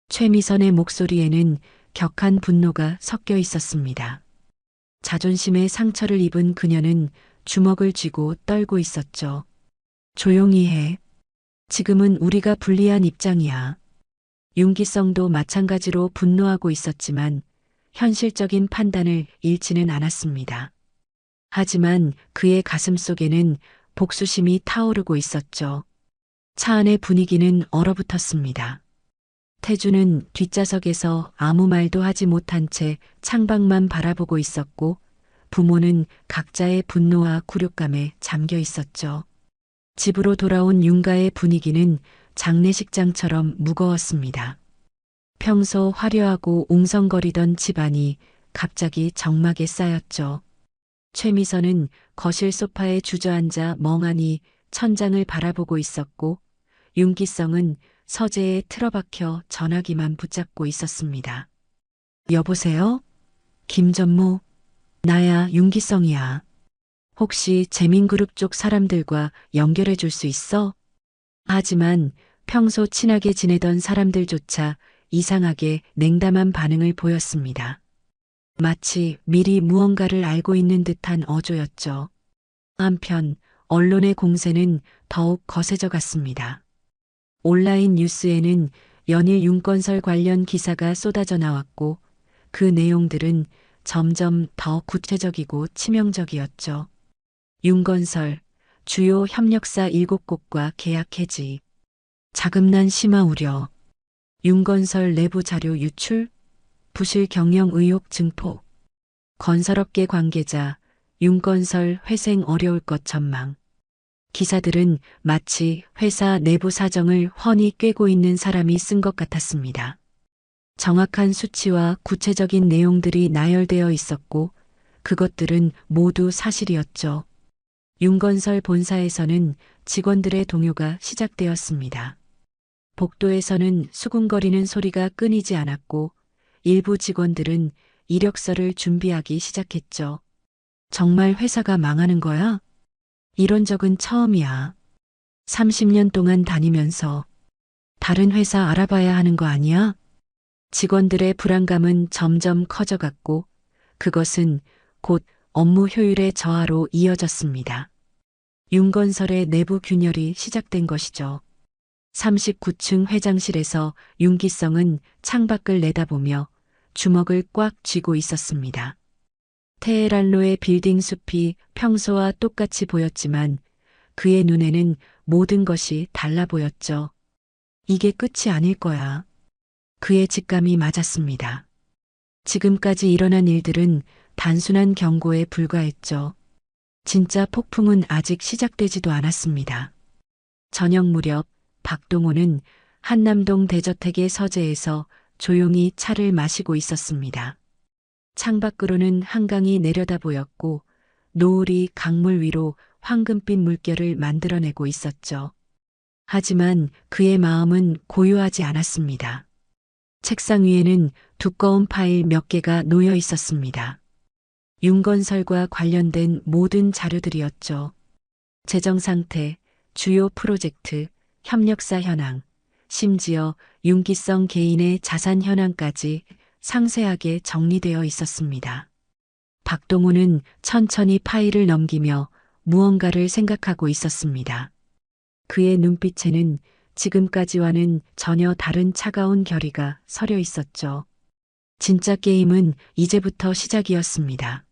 최미선의 목소리에는 격한 분노가 섞여 있었습니다. 자존심에 상처를 입은 그녀는 주먹을 쥐고 떨고 있었죠. 조용히 해. 지금은 우리가 불리한 입장이야. 윤기성도 마찬가지로 분노하고 있었지만 현실적인 판단을 잃지는 않았습니다. 하지만 그의 가슴 속에는 복수심이 타오르고 있었죠. 차 안의 분위기는 얼어붙었습니다. 태주는 뒷좌석에서 아무 말도 하지 못한 채 창밖만 바라보고 있었고 부모는 각자의 분노와 굴욕감에 잠겨 있었죠. 집으로 돌아온 윤가의 분위기는 장례식장처럼 무거웠습니다. 평소 화려하고 웅성거리던 집안이 갑자기 적막에 쌓였죠. 최미선은 거실 소파에 주저앉아 멍하니 천장을 바라보고 있었고 윤기성은 서재에 틀어박혀 전화기만 붙잡고 있었습니다. 여보세요? 김전무? 나야, 윤기성이야. 혹시 재민그룹 쪽 사람들과 연결해 줄 수 있어? 하지만 평소 친하게 지내던 사람들조차 이상하게 냉담한 반응을 보였습니다. 마치 미리 무언가를 알고 있는 듯한 어조였죠. 한편 언론의 공세는 더욱 거세져 갔습니다. 온라인 뉴스에는 연일 윤건설 관련 기사가 쏟아져 나왔고 그 내용들은 점점 더 구체적이고 치명적이었죠. 윤건설, 주요 협력사 7곳과 계약 해지, 자금난 심화 우려, 윤건설 내부 자료 유출, 부실 경영 의혹 증폭, 건설업계 관계자, 윤건설 회생 어려울 것 전망. 기사들은 마치 회사 내부 사정을 훤히 꿰고 있는 사람이 쓴 것 같았습니다. 정확한 수치와 구체적인 내용들이 나열되어 있었고 그것들은 모두 사실이었죠. 윤건설 본사에서는 직원들의 동요가 시작되었습니다. 복도에서는 수군거리는 소리가 끊이지 않았고 일부 직원들은 이력서를 준비하기 시작했죠. 정말 회사가 망하는 거야? 이런 적은 처음이야. 30년 동안 다니면서 다른 회사 알아봐야 하는 거 아니야? 직원들의 불안감은 점점 커져갔고 그것은 곧 업무 효율의 저하로 이어졌습니다. 윤건설의 내부 균열이 시작된 것이죠. 39층 회장실에서 윤기성은 창밖을 내다보며 주먹을 꽉 쥐고 있었습니다. 테헤란로의 빌딩 숲이 평소와 똑같이 보였지만 그의 눈에는 모든 것이 달라 보였죠. 이게 끝이 아닐 거야. 그의 직감이 맞았습니다. 지금까지 일어난 일들은 단순한 경고에 불과했죠. 진짜 폭풍은 아직 시작되지도 않았습니다. 저녁 무렵 박동호는 한남동 대저택의 서재에서 조용히 차를 마시고 있었습니다. 창밖으로는 한강이 내려다 보였고 노을이 강물 위로 황금빛 물결을 만들어내고 있었죠. 하지만 그의 마음은 고요하지 않았습니다. 책상 위에는 두꺼운 파일 몇 개가 놓여 있었습니다. 윤건설과 관련된 모든 자료들이었죠. 재정 상태, 주요 프로젝트, 협력사 현황, 심지어 윤기성 개인의 자산 현황까지 상세하게 정리되어 있었습니다. 박동호는 천천히 파일을 넘기며 무언가를 생각하고 있었습니다. 그의 눈빛에는 지금까지와는 전혀 다른 차가운 결의가 서려 있었죠. 진짜 게임은 이제부터 시작이었습니다.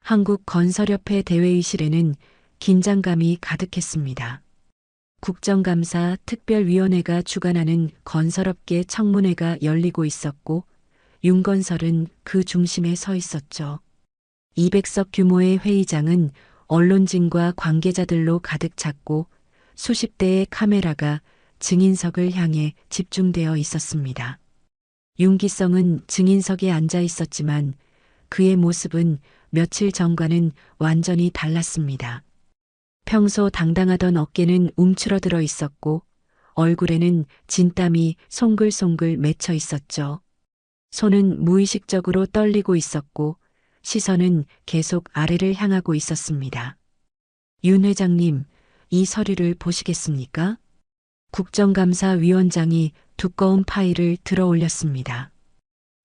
한국건설협회 대회의실에는 긴장감이 가득했습니다. 국정감사 특별위원회가 주관하는 건설업계 청문회가 열리고 있었고 윤건설은 그 중심에 서 있었죠. 200석 규모의 회의장은 언론진과 관계자들로 가득 찼고 수십 대의 카메라가 증인석을 향해 집중되어 있었습니다. 윤기성은 증인석에 앉아 있었지만 그의 모습은 며칠 전과는 완전히 달랐습니다. 평소 당당하던 어깨는 움츠러들어 있었고 얼굴에는 진땀이 송글송글 맺혀 있었죠. 손은 무의식적으로 떨리고 있었고 시선은 계속 아래를 향하고 있었습니다. 윤 회장님, 이 서류를 보시겠습니까? 국정감사위원장이 두꺼운 파일을 들어 올렸습니다.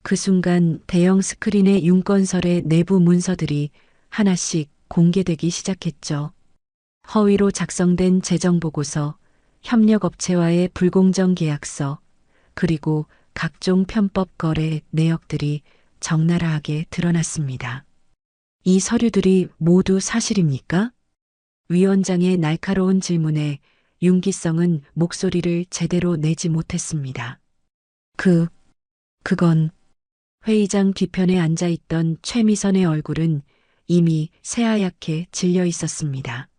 그 순간 대형 스크린의 윤건설의 내부 문서들이 하나씩 공개되기 시작했죠. 허위로 작성된 재정보고서, 협력업체와의 불공정 계약서, 그리고 각종 편법 거래 내역들이 적나라하게 드러났습니다. 이 서류들이 모두 사실입니까? 위원장의 날카로운 질문에 윤기성은 목소리를 제대로 내지 못했습니다. 그건 회의장 뒤편에 앉아있던 최미선의 얼굴은 이미 새하얗게 질려 있었습니다.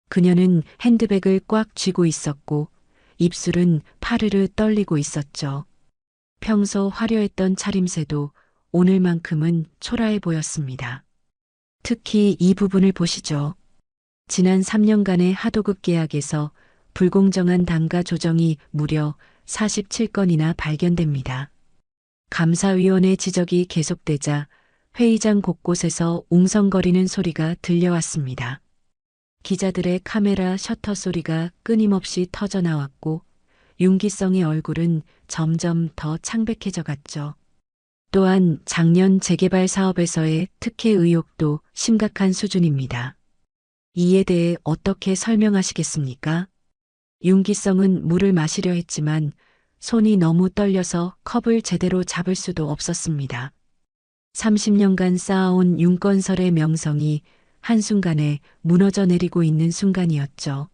그녀는 핸드백을 꽉 쥐고 있었고 입술은 파르르 떨리고 있었죠. 평소 화려했던 차림새도 오늘만큼은 초라해 보였습니다. 특히 이 부분을 보시죠. 지난 3년간의 하도급 계약에서 불공정한 단가 조정이 무려 47건이나 발견됩니다. 감사위원회 지적이 계속되자 회의장 곳곳에서 웅성거리는 소리가 들려왔습니다. 기자들의 카메라 셔터 소리가 끊임없이 터져나왔고 윤기성의 얼굴은 점점 더 창백해져 갔죠. 또한 작년 재개발 사업에서의 특혜 의혹도 심각한 수준입니다. 이에 대해 어떻게 설명하시겠습니까? 윤기성은 물을 마시려 했지만 손이 너무 떨려서 컵을 제대로 잡을 수도 없었습니다. 30년간 쌓아온 윤건설의 명성이 한순간에 무너져 내리고 있는 순간이었죠.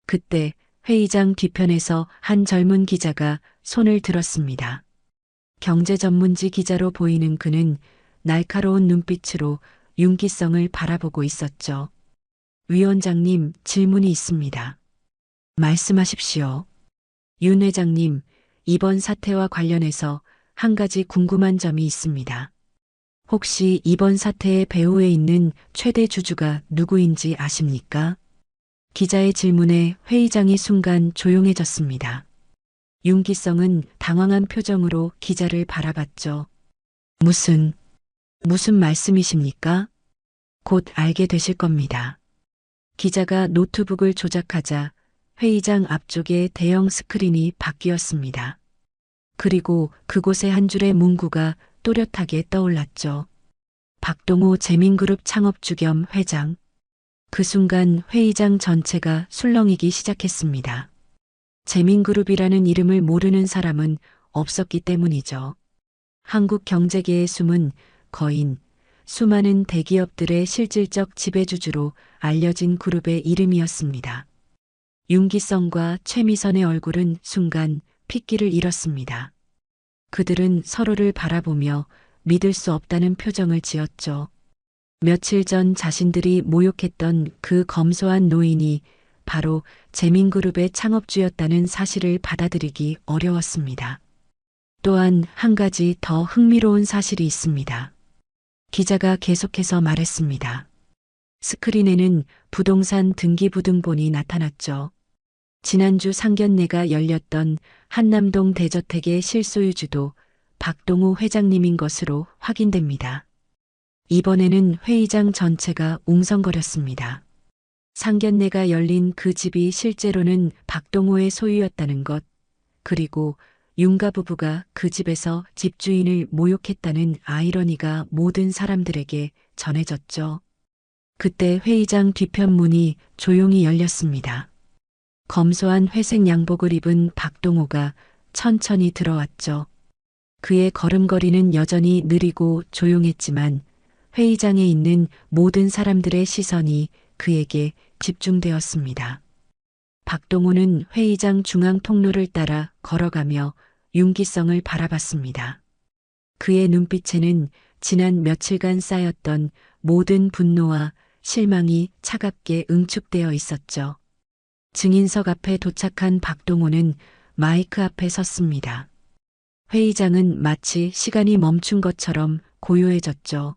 그때 회의장 뒤편에서 한 젊은 기자가 손을 들었습니다. 경제 전문지 기자로 보이는 그는 날카로운 눈빛으로 윤기성을 바라보고 있었죠. 위원장님, 질문이 있습니다. 말씀하십시오. 윤 회장님, 이번 사태와 관련해서 한 가지 궁금한 점이 있습니다. 혹시 이번 사태의 배후에 있는 최대 주주가 누구인지 아십니까? 기자의 질문에 회의장이 순간 조용해졌습니다. 윤기성은 당황한 표정으로 기자를 바라봤죠. 무슨 말씀이십니까? 곧 알게 되실 겁니다. 기자가 노트북을 조작하자 회의장 앞쪽의 대형 스크린이 바뀌었습니다. 그리고 그곳에 한 줄의 문구가 또렷하게 떠올랐죠. 박동호 재민그룹 창업주 겸 회장. 그 순간 회의장 전체가 술렁이기 시작했습니다. 재민그룹이라는 이름을 모르는 사람은 없었기 때문이죠. 한국 경제계의 숨은 거인, 수많은 대기업들의 실질적 지배주주로 알려진 그룹의 이름이었습니다. 윤기성과 최미선의 얼굴은 순간 핏기를 잃었습니다. 그들은 서로를 바라보며 믿을 수 없다는 표정을 지었죠. 며칠 전 자신들이 모욕했던 그 검소한 노인이 바로 재민그룹의 창업주였다는 사실을 받아들이기 어려웠습니다. 또한 한 가지 더 흥미로운 사실이 있습니다. 기자가 계속해서 말했습니다. 스크린에는 부동산 등기부등본이 나타났죠. 지난주 상견례가 열렸던 한남동 대저택의 실소유주도 박동호 회장님인 것으로 확인됩니다. 이번에는 회의장 전체가 웅성거렸습니다. 상견례가 열린 그 집이 실제로는 박동호의 소유였다는 것, 그리고 윤가 부부가 그 집에서 집주인을 모욕했다는 아이러니가 모든 사람들에게 전해졌죠. 그때 회의장 뒤편 문이 조용히 열렸습니다. 검소한 회색 양복을 입은 박동호가 천천히 들어왔죠. 그의 걸음걸이는 여전히 느리고 조용했지만 회의장에 있는 모든 사람들의 시선이 그에게 집중되었습니다. 박동호는 회의장 중앙 통로를 따라 걸어가며 윤기성을 바라봤습니다. 그의 눈빛에는 지난 며칠간 쌓였던 모든 분노와 실망이 차갑게 응축되어 있었죠. 증인석 앞에 도착한 박동호는 마이크 앞에 섰습니다. 회의장은 마치 시간이 멈춘 것처럼 고요해졌죠.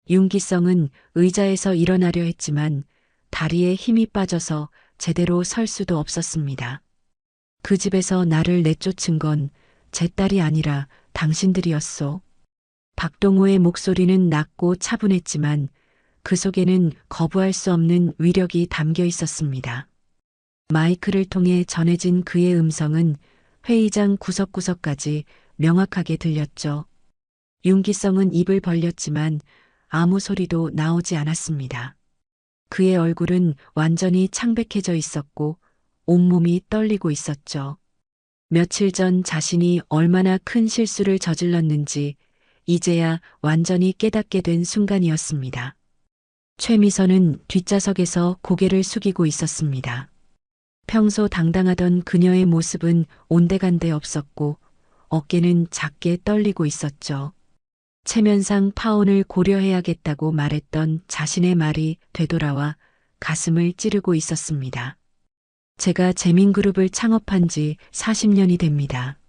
윤기성은 의자에서 일어나려 했지만 다리에 힘이 빠져서 제대로 설 수도 없었습니다. 그 집에서 나를 내쫓은 건 제 딸이 아니라 당신들이었소. 박동호의 목소리는 낮고 차분했지만 그 속에는 거부할 수 없는 위력이 담겨 있었습니다. 마이크를 통해 전해진 그의 음성은 회의장 구석구석까지 명확하게 들렸죠. 윤기성은 입을 벌렸지만 아무 소리도 나오지 않았습니다. 그의 얼굴은 완전히 창백해져 있었고 온몸이 떨리고 있었죠. 며칠 전 자신이 얼마나 큰 실수를 저질렀는지 이제야 완전히 깨닫게 된 순간이었습니다. 최미선은 뒷좌석에서 고개를 숙이고 있었습니다. 평소 당당하던 그녀의 모습은 온데간데 없었고 어깨는 작게 떨리고 있었죠. 체면상 파혼을 고려해야겠다고 말했던 자신의 말이 되돌아와 가슴을 찌르고 있었습니다. 제가 재민그룹을 창업한 지 40년이 됩니다.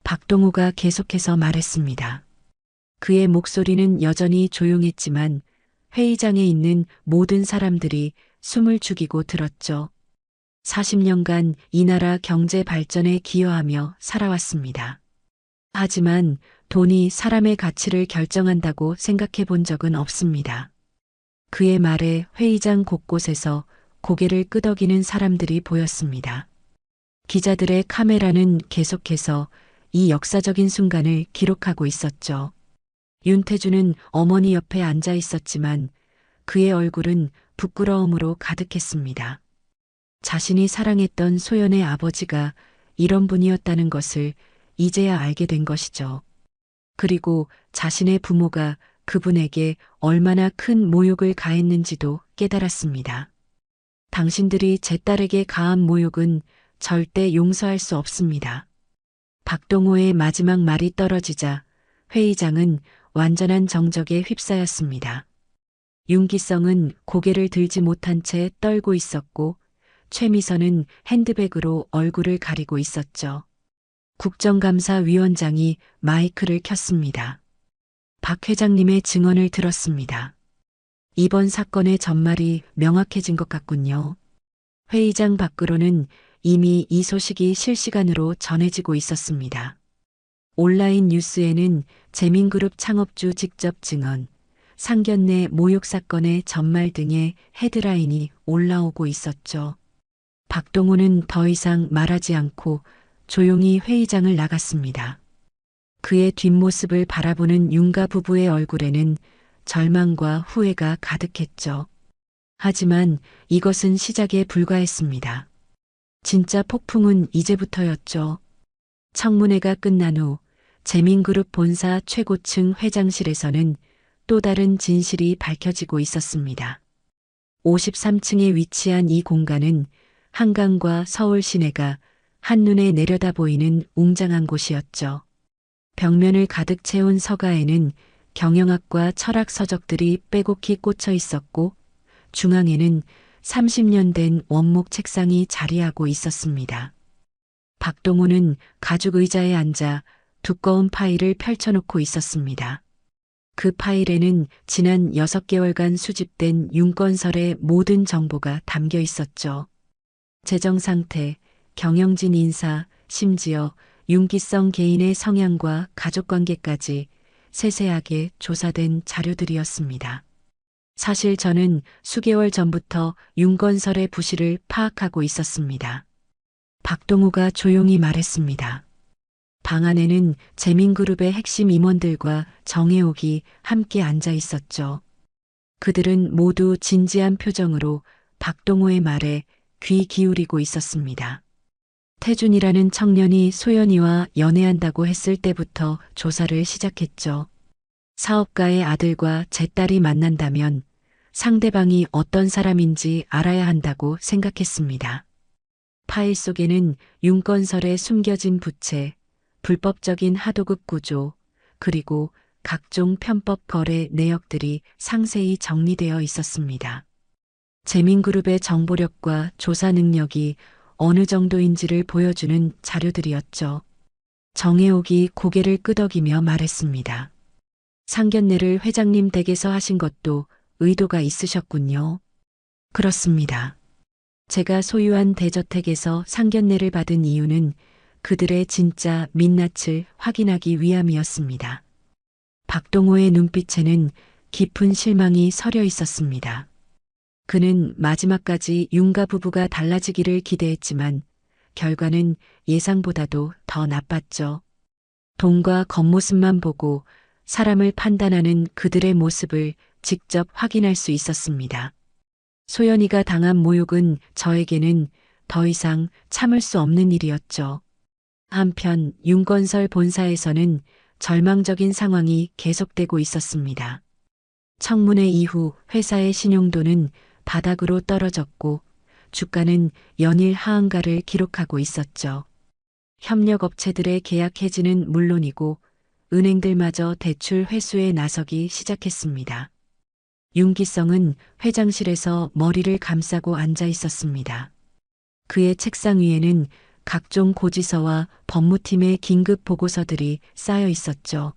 박동호가 계속해서 말했습니다. 그의 목소리는 여전히 조용했지만 회의장에 있는 모든 사람들이 숨을 죽이고 들었죠. 40년간 이 나라 경제 발전에 기여하며 살아왔습니다. 하지만 돈이 사람의 가치를 결정한다고 생각해 본 적은 없습니다. 그의 말에 회의장 곳곳에서 고개를 끄덕이는 사람들이 보였습니다. 기자들의 카메라는 계속해서 이 역사적인 순간을 기록하고 있었죠. 윤태주는 어머니 옆에 앉아 있었지만 그의 얼굴은 부끄러움으로 가득했습니다. 자신이 사랑했던 소연의 아버지가 이런 분이었다는 것을 이제야 알게 된 것이죠. 그리고 자신의 부모가 그분에게 얼마나 큰 모욕을 가했는지도 깨달았습니다. 당신들이 제 딸에게 가한 모욕은 절대 용서할 수 없습니다. 박동호의 마지막 말이 떨어지자 회의장은 완전한 정적에 휩싸였습니다. 윤기성은 고개를 들지 못한 채 떨고 있었고 최미선은 핸드백으로 얼굴을 가리고 있었죠. 국정감사위원장이 마이크를 켰습니다. 박 회장님의 증언을 들었습니다. 이번 사건의 전말이 명확해진 것 같군요. 회의장 밖으로는 이미 이 소식이 실시간으로 전해지고 있었습니다. 온라인 뉴스에는 재민그룹 창업주 직접 증언, 상견례 모욕 사건의 전말 등의 헤드라인이 올라오고 있었죠. 박동호는 더 이상 말하지 않고 조용히 회의장을 나갔습니다. 그의 뒷모습을 바라보는 윤가 부부의 얼굴에는 절망과 후회가 가득했죠. 하지만 이것은 시작에 불과했습니다. 진짜 폭풍은 이제부터였죠. 청문회가 끝난 후 재민그룹 본사 최고층 회장실에서는 또 다른 진실이 밝혀지고 있었습니다. 53층에 위치한 이 공간은 한강과 서울 시내가 한눈에 내려다 보이는 웅장한 곳이었죠. 벽면을 가득 채운 서가에는 경영학과 철학 서적들이 빼곡히 꽂혀 있었고 중앙에는 30년 된 원목 책상이 자리하고 있었습니다. 박동호는 가죽 의자에 앉아 두꺼운 파일을 펼쳐놓고 있었습니다. 그 파일에는 지난 6개월간 수집된 윤건설의 모든 정보가 담겨 있었죠. 재정 상태, 경영진 인사, 심지어 윤기성 개인의 성향과 가족관계까지 세세하게 조사된 자료들이었습니다. 사실 저는 수개월 전부터 윤건설의 부실을 파악하고 있었습니다. 박동호가 조용히 말했습니다. 방 안에는 재민그룹의 핵심 임원들과 정혜옥이 함께 앉아 있었죠. 그들은 모두 진지한 표정으로 박동호의 말에 귀 기울이고 있었습니다. 태준이라는 청년이 소연이와 연애한다고 했을 때부터 조사를 시작했죠. 사업가의 아들과 제 딸이 만난다면 상대방이 어떤 사람인지 알아야 한다고 생각했습니다. 파일 속에는 윤건설에 숨겨진 부채, 불법적인 하도급 구조, 그리고 각종 편법 거래 내역들이 상세히 정리되어 있었습니다. 재민그룹의 정보력과 조사 능력이 어느 정도인지를 보여주는 자료들이었죠. 정혜옥이 고개를 끄덕이며 말했습니다. 상견례를 회장님 댁에서 하신 것도 의도가 있으셨군요. 그렇습니다. 제가 소유한 대저택에서 상견례를 받은 이유는 그들의 진짜 민낯을 확인하기 위함이었습니다. 박동호의 눈빛에는 깊은 실망이 서려 있었습니다. 그는 마지막까지 윤가 부부가 달라지기를 기대했지만 결과는 예상보다도 더 나빴죠. 돈과 겉모습만 보고 사람을 판단하는 그들의 모습을 직접 확인할 수 있었습니다. 소연이가 당한 모욕은 저에게는 더 이상 참을 수 없는 일이었죠. 한편 윤건설 본사에서는 절망적인 상황이 계속되고 있었습니다. 청문회 이후 회사의 신용도는 바닥으로 떨어졌고 주가는 연일 하한가를 기록하고 있었죠. 협력업체들의 계약 해지는 물론이고 은행들마저 대출 회수에 나서기 시작했습니다. 윤기성은 회장실에서 머리를 감싸고 앉아 있었습니다. 그의 책상 위에는 각종 고지서와 법무팀의 긴급 보고서들이 쌓여 있었죠.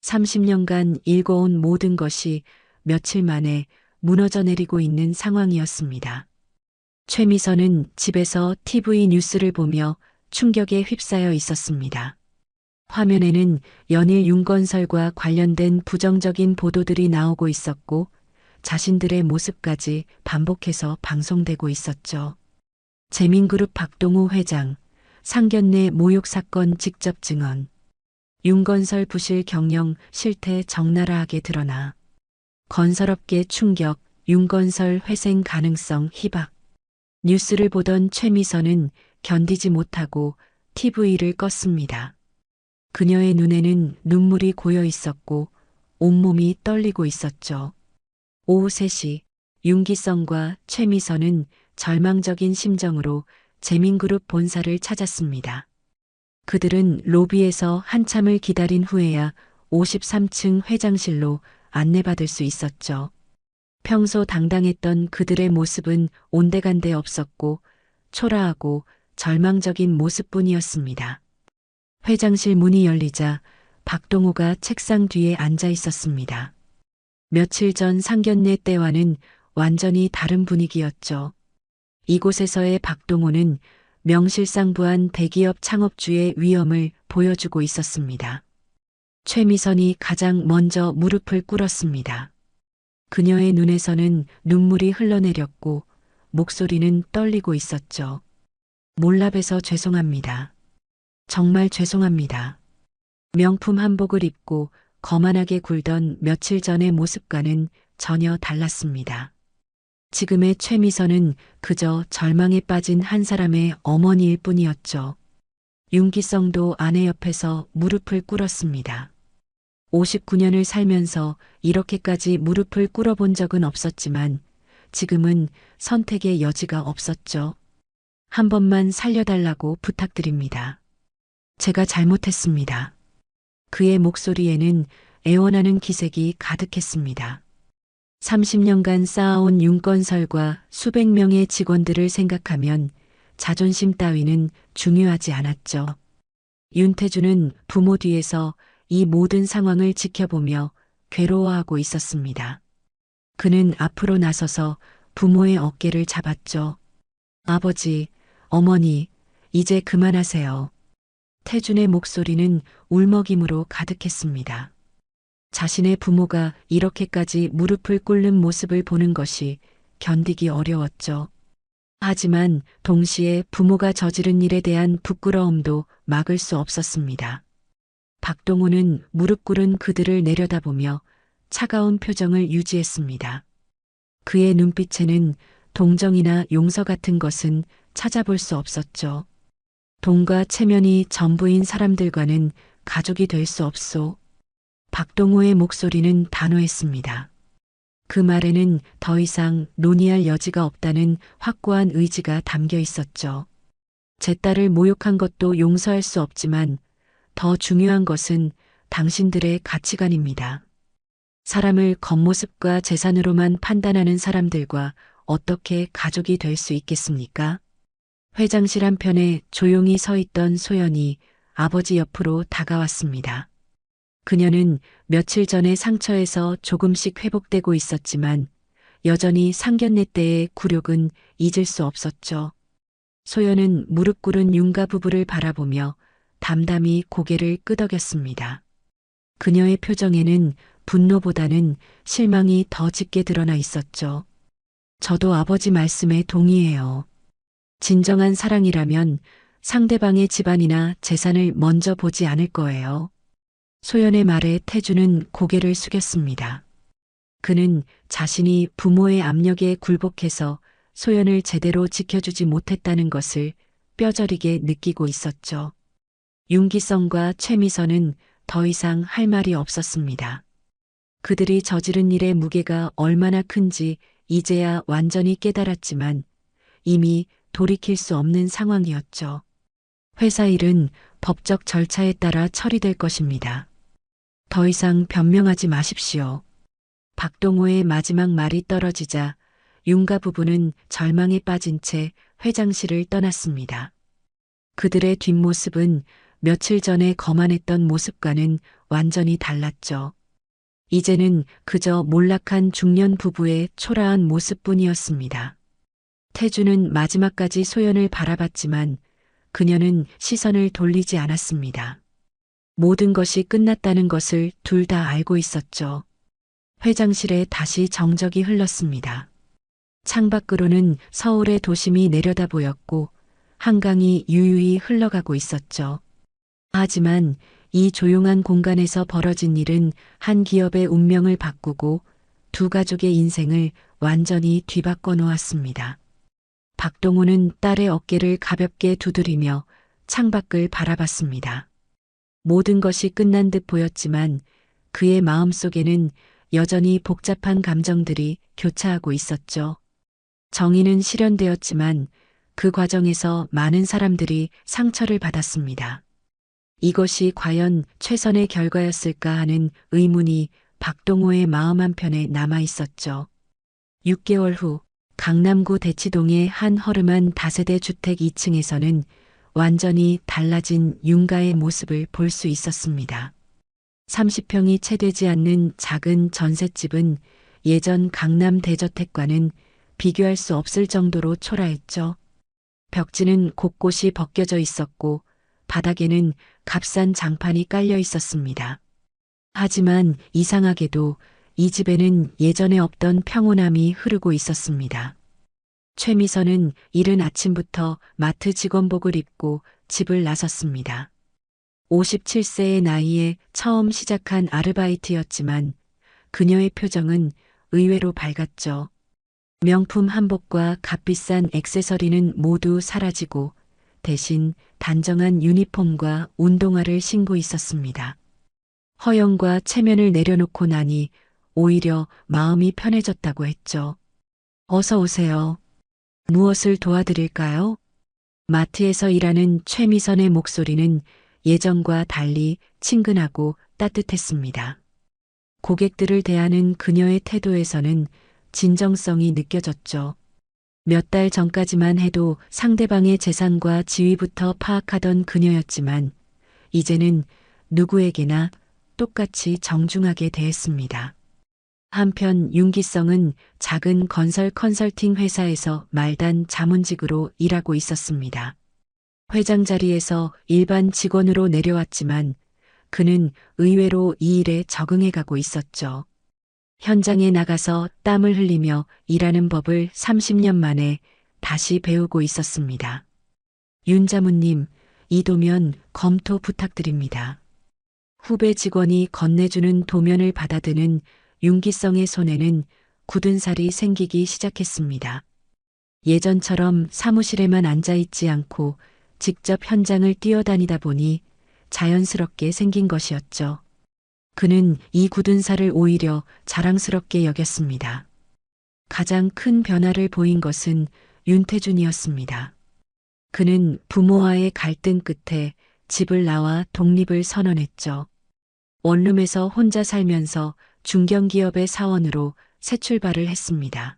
30년간 읽어온 모든 것이 며칠 만에 무너져 내리고 있는 상황이었습니다. 최미선은 집에서 TV 뉴스를 보며 충격에 휩싸여 있었습니다. 화면에는 연일 윤건설과 관련된 부정적인 보도들이 나오고 있었고 자신들의 모습까지 반복해서 방송되고 있었죠. 재민그룹 박동호 회장, 상견례 모욕 사건 직접 증언, 윤건설 부실 경영 실태 적나라하게 드러나, 건설업계 충격, 윤건설 회생 가능성 희박. 뉴스를 보던 최미선은 견디지 못하고 TV를 껐습니다. 그녀의 눈에는 눈물이 고여 있었고 온몸이 떨리고 있었죠. 오후 3시 윤기성과 최미선은 절망적인 심정으로 재민그룹 본사를 찾았습니다. 그들은 로비에서 한참을 기다린 후에야 53층 회장실로 안내받을 수 있었죠. 평소 당당했던 그들의 모습은 온데간데 없었고 초라하고 절망적인 모습뿐이었습니다. 회장실 문이 열리자 박동호가 책상 뒤에 앉아 있었습니다. 며칠 전 상견례 때와는 완전히 다른 분위기였죠. 이곳에서의 박동호는 명실상부한 대기업 창업주의 위엄을 보여주고 있었습니다. 최미선이 가장 먼저 무릎을 꿇었습니다. 그녀의 눈에서는 눈물이 흘러내렸고 목소리는 떨리고 있었죠. 몰라봬서 죄송합니다. 정말 죄송합니다. 명품 한복을 입고 거만하게 굴던 며칠 전의 모습과는 전혀 달랐습니다. 지금의 최미선은 그저 절망에 빠진 한 사람의 어머니일 뿐이었죠. 윤기성도 아내 옆에서 무릎을 꿇었습니다. 59년을 살면서 이렇게까지 무릎을 꿇어본 적은 없었지만 지금은 선택의 여지가 없었죠. 한 번만 살려달라고 부탁드립니다. 제가 잘못했습니다. 그의 목소리에는 애원하는 기색이 가득했습니다. 30년간 쌓아온 윤건설과 수백 명의 직원들을 생각하면 자존심 따위는 중요하지 않았죠. 윤태주는 부모 뒤에서 이 모든 상황을 지켜보며 괴로워하고 있었습니다. 그는 앞으로 나서서 부모의 어깨를 잡았죠. 아버지, 어머니, 이제 그만하세요. 태준의 목소리는 울먹임으로 가득했습니다. 자신의 부모가 이렇게까지 무릎을 꿇는 모습을 보는 것이 견디기 어려웠죠. 하지만 동시에 부모가 저지른 일에 대한 부끄러움도 막을 수 없었습니다. 박동호는 무릎 꿇은 그들을 내려다보며 차가운 표정을 유지했습니다. 그의 눈빛에는 동정이나 용서 같은 것은 찾아볼 수 없었죠. 돈과 체면이 전부인 사람들과는 가족이 될 수 없소. 박동호의 목소리는 단호했습니다. 그 말에는 더 이상 논의할 여지가 없다는 확고한 의지가 담겨 있었죠. 제 딸을 모욕한 것도 용서할 수 없지만 더 중요한 것은 당신들의 가치관입니다. 사람을 겉모습과 재산으로만 판단하는 사람들과 어떻게 가족이 될 수 있겠습니까? 회장실 한편에 조용히 서 있던 소연이 아버지 옆으로 다가왔습니다. 그녀는 며칠 전의 상처에서 조금씩 회복되고 있었지만 여전히 상견례 때의 굴욕은 잊을 수 없었죠. 소연은 무릎 꿇은 윤가 부부를 바라보며 담담히 고개를 끄덕였습니다. 그녀의 표정에는 분노보다는 실망이 더 짙게 드러나 있었죠. 저도 아버지 말씀에 동의해요. 진정한 사랑이라면 상대방의 집안이나 재산을 먼저 보지 않을 거예요. 소연의 말에 태주는 고개를 숙였습니다. 그는 자신이 부모의 압력에 굴복해서 소연을 제대로 지켜주지 못했다는 것을 뼈저리게 느끼고 있었죠. 윤기성과 최미선은 더 이상 할 말이 없었습니다. 그들이 저지른 일의 무게가 얼마나 큰지 이제야 완전히 깨달았지만 이미 돌이킬 수 없는 상황이었죠. 회사 일은 법적 절차에 따라 처리될 것입니다. 더 이상 변명하지 마십시오. 박동호의 마지막 말이 떨어지자 윤가 부부는 절망에 빠진 채 회장실을 떠났습니다. 그들의 뒷모습은 며칠 전에 거만했던 모습과는 완전히 달랐죠. 이제는 그저 몰락한 중년 부부의 초라한 모습뿐이었습니다. 태주는 마지막까지 소연을 바라봤지만 그녀는 시선을 돌리지 않았습니다. 모든 것이 끝났다는 것을 둘 다 알고 있었죠. 회장실에 다시 정적이 흘렀습니다. 창밖으로는 서울의 도심이 내려다 보였고 한강이 유유히 흘러가고 있었죠. 하지만 이 조용한 공간에서 벌어진 일은 한 기업의 운명을 바꾸고 두 가족의 인생을 완전히 뒤바꿔 놓았습니다. 박동호는 딸의 어깨를 가볍게 두드리며 창밖을 바라봤습니다. 모든 것이 끝난 듯 보였지만 그의 마음속에는 여전히 복잡한 감정들이 교차하고 있었죠. 정의는 실현되었지만 그 과정에서 많은 사람들이 상처를 받았습니다. 이것이 과연 최선의 결과였을까 하는 의문이 박동호의 마음 한편에 남아 있었죠. 6개월 후 강남구 대치동의 한 허름한 다세대 주택 2층에서는 완전히 달라진 윤가의 모습을 볼 수 있었습니다. 30평이 채 되지 않는 작은 전셋집은 예전 강남 대저택과는 비교할 수 없을 정도로 초라했죠. 벽지는 곳곳이 벗겨져 있었고 바닥에는 값싼 장판이 깔려 있었습니다. 하지만 이상하게도 이 집에는 예전에 없던 평온함이 흐르고 있었습니다. 최미선은 이른 아침부터 마트 직원복을 입고 집을 나섰습니다. 57세의 나이에 처음 시작한 아르바이트였지만 그녀의 표정은 의외로 밝았죠. 명품 한복과 값비싼 액세서리는 모두 사라지고 대신 단정한 유니폼과 운동화를 신고 있었습니다. 허영과 체면을 내려놓고 나니 오히려 마음이 편해졌다고 했죠. 어서 오세요. 무엇을 도와드릴까요? 마트에서 일하는 최미선의 목소리는 예전과 달리 친근하고 따뜻했습니다. 고객들을 대하는 그녀의 태도에서는 진정성이 느껴졌죠. 몇 달 전까지만 해도 상대방의 재산과 지위부터 파악하던 그녀였지만 이제는 누구에게나 똑같이 정중하게 대했습니다. 한편 윤기성은 작은 건설 컨설팅 회사에서 말단 자문직으로 일하고 있었습니다. 회장 자리에서 일반 직원으로 내려왔지만 그는 의외로 이 일에 적응해 가고 있었죠. 현장에 나가서 땀을 흘리며 일하는 법을 30년 만에 다시 배우고 있었습니다. 윤 자문님, 이 도면 검토 부탁드립니다. 후배 직원이 건네주는 도면을 받아드는 윤기성의 손에는 굳은 살이 생기기 시작했습니다. 예전처럼 사무실에만 앉아있지 않고 직접 현장을 뛰어다니다 보니 자연스럽게 생긴 것이었죠. 그는 이 굳은 살을 오히려 자랑스럽게 여겼습니다. 가장 큰 변화를 보인 것은 윤태준이었습니다. 그는 부모와의 갈등 끝에 집을 나와 독립을 선언했죠. 원룸에서 혼자 살면서 중견기업의 사원으로 새 출발을 했습니다.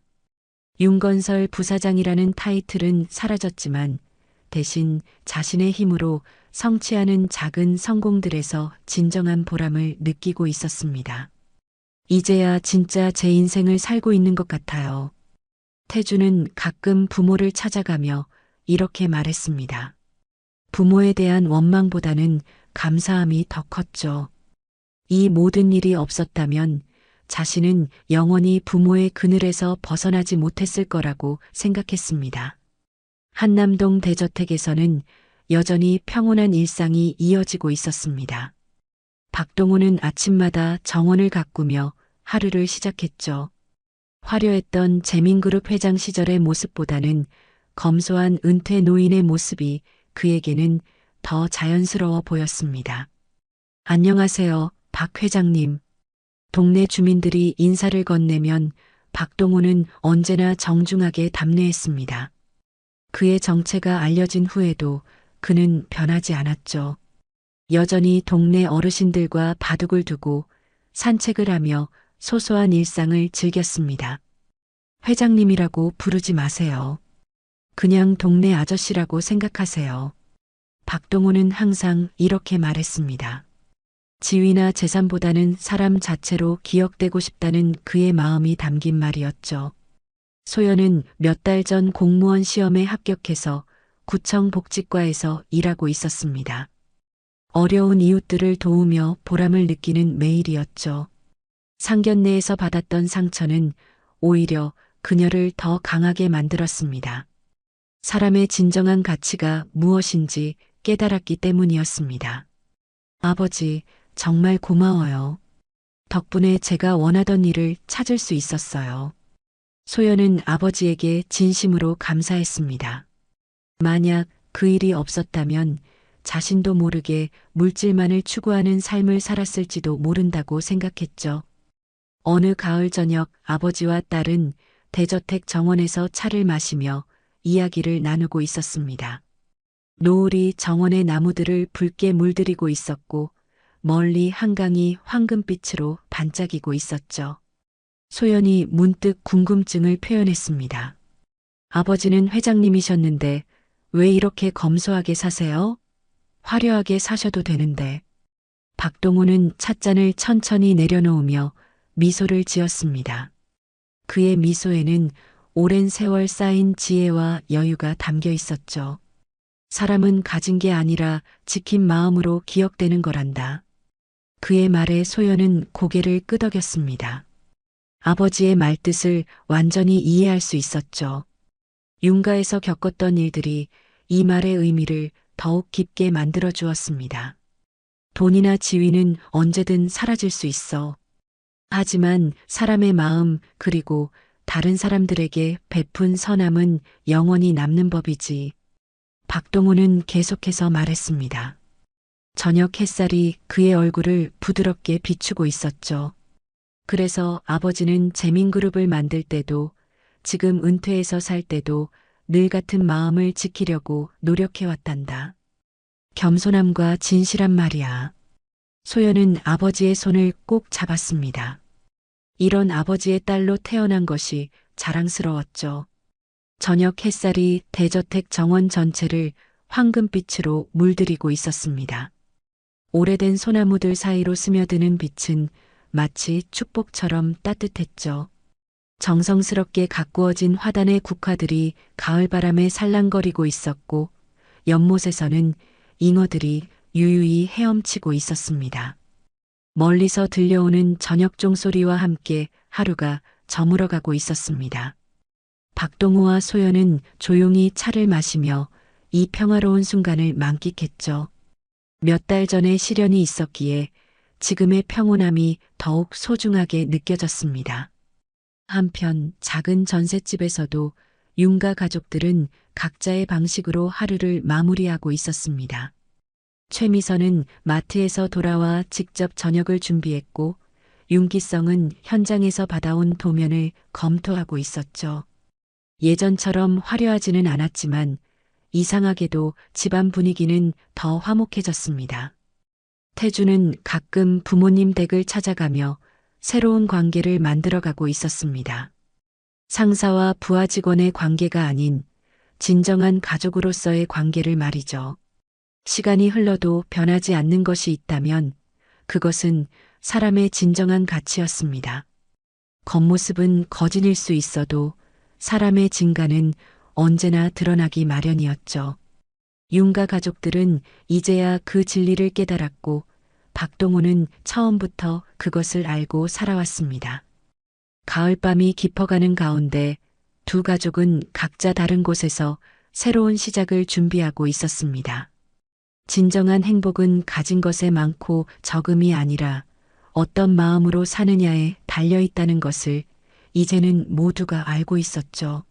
윤건설 부사장이라는 타이틀은 사라졌지만 대신 자신의 힘으로 성취하는 작은 성공들에서 진정한 보람을 느끼고 있었습니다. 이제야 진짜 제 인생을 살고 있는 것 같아요. 태주는 가끔 부모를 찾아가며 이렇게 말했습니다. 부모에 대한 원망보다는 감사함이 더 컸죠. 이 모든 일이 없었다면 자신은 영원히 부모의 그늘에서 벗어나지 못했을 거라고 생각했습니다. 한남동 대저택에서는 여전히 평온한 일상이 이어지고 있었습니다. 박동호는 아침마다 정원을 가꾸며 하루를 시작했죠. 화려했던 재민그룹 회장 시절의 모습보다는 검소한 은퇴 노인의 모습이 그에게는 더 자연스러워 보였습니다. 안녕하세요, 박 회장님. 동네 주민들이 인사를 건네면 박동호는 언제나 정중하게 답례했습니다. 그의 정체가 알려진 후에도 그는 변하지 않았죠. 여전히 동네 어르신들과 바둑을 두고 산책을 하며 소소한 일상을 즐겼습니다. 회장님이라고 부르지 마세요. 그냥 동네 아저씨라고 생각하세요. 박동호는 항상 이렇게 말했습니다. 지위나 재산보다는 사람 자체로 기억되고 싶다는 그의 마음이 담긴 말이었죠. 소연은 몇 달 전 공무원 시험에 합격해서 구청 복지과에서 일하고 있었습니다. 어려운 이웃들을 도우며 보람을 느끼는 매일이었죠. 상견례에서 받았던 상처는 오히려 그녀를 더 강하게 만들었습니다. 사람의 진정한 가치가 무엇인지 깨달았기 때문이었습니다. 아버지, 정말 고마워요. 덕분에 제가 원하던 일을 찾을 수 있었어요. 소연은 아버지에게 진심으로 감사했습니다. 만약 그 일이 없었다면 자신도 모르게 물질만을 추구하는 삶을 살았을지도 모른다고 생각했죠. 어느 가을 저녁 아버지와 딸은 대저택 정원에서 차를 마시며 이야기를 나누고 있었습니다. 노을이 정원의 나무들을 붉게 물들이고 있었고 멀리 한강이 황금빛으로 반짝이고 있었죠. 소연이 문득 궁금증을 표현했습니다. 아버지는 회장님이셨는데 왜 이렇게 검소하게 사세요? 화려하게 사셔도 되는데. 박동호는 찻잔을 천천히 내려놓으며 미소를 지었습니다. 그의 미소에는 오랜 세월 쌓인 지혜와 여유가 담겨 있었죠. 사람은 가진 게 아니라 지킨 마음으로 기억되는 거란다. 그의 말에 소연은 고개를 끄덕였습니다. 아버지의 말뜻을 완전히 이해할 수 있었죠. 윤가에서 겪었던 일들이 이 말의 의미를 더욱 깊게 만들어 주었습니다. 돈이나 지위는 언제든 사라질 수 있어. 하지만 사람의 마음 그리고 다른 사람들에게 베푼 선함은 영원히 남는 법이지. 박동호는 계속해서 말했습니다. 저녁 햇살이 그의 얼굴을 부드럽게 비추고 있었죠. 그래서 아버지는 재민그룹을 만들 때도 지금 은퇴해서 살 때도 늘 같은 마음을 지키려고 노력해왔단다. 겸손함과 진실한 말이야. 소연은 아버지의 손을 꼭 잡았습니다. 이런 아버지의 딸로 태어난 것이 자랑스러웠죠. 저녁 햇살이 대저택 정원 전체를 황금빛으로 물들이고 있었습니다. 오래된 소나무들 사이로 스며드는 빛은 마치 축복처럼 따뜻했죠. 정성스럽게 가꾸어진 화단의 국화들이 가을바람에 살랑거리고 있었고 연못에서는 잉어들이 유유히 헤엄치고 있었습니다. 멀리서 들려오는 저녁 종소리와 함께 하루가 저물어가고 있었습니다. 박동호와 소연은 조용히 차를 마시며 이 평화로운 순간을 만끽했죠. 몇 달 전에 시련이 있었기에 지금의 평온함이 더욱 소중하게 느껴졌습니다. 한편 작은 전셋집에서도 윤가 가족들은 각자의 방식으로 하루를 마무리하고 있었습니다. 최미선은 마트에서 돌아와 직접 저녁을 준비했고 윤기성은 현장에서 받아온 도면을 검토하고 있었죠. 예전처럼 화려하지는 않았지만 이상하게도 집안 분위기는 더 화목해졌습니다. 태주는 가끔 부모님 댁을 찾아가며 새로운 관계를 만들어가고 있었습니다. 상사와 부하 직원의 관계가 아닌 진정한 가족으로서의 관계를 말이죠. 시간이 흘러도 변하지 않는 것이 있다면 그것은 사람의 진정한 가치였습니다. 겉모습은 거짓일 수 있어도 사람의 진가는 언제나 드러나기 마련이었죠. 윤가 가족들은 이제야 그 진리를 깨달았고 박동호는 처음부터 그것을 알고 살아왔습니다. 가을밤이 깊어가는 가운데 두 가족은 각자 다른 곳에서 새로운 시작을 준비하고 있었습니다. 진정한 행복은 가진 것에 많고 적음이 아니라 어떤 마음으로 사느냐에 달려 있다는 것을 이제는 모두가 알고 있었죠.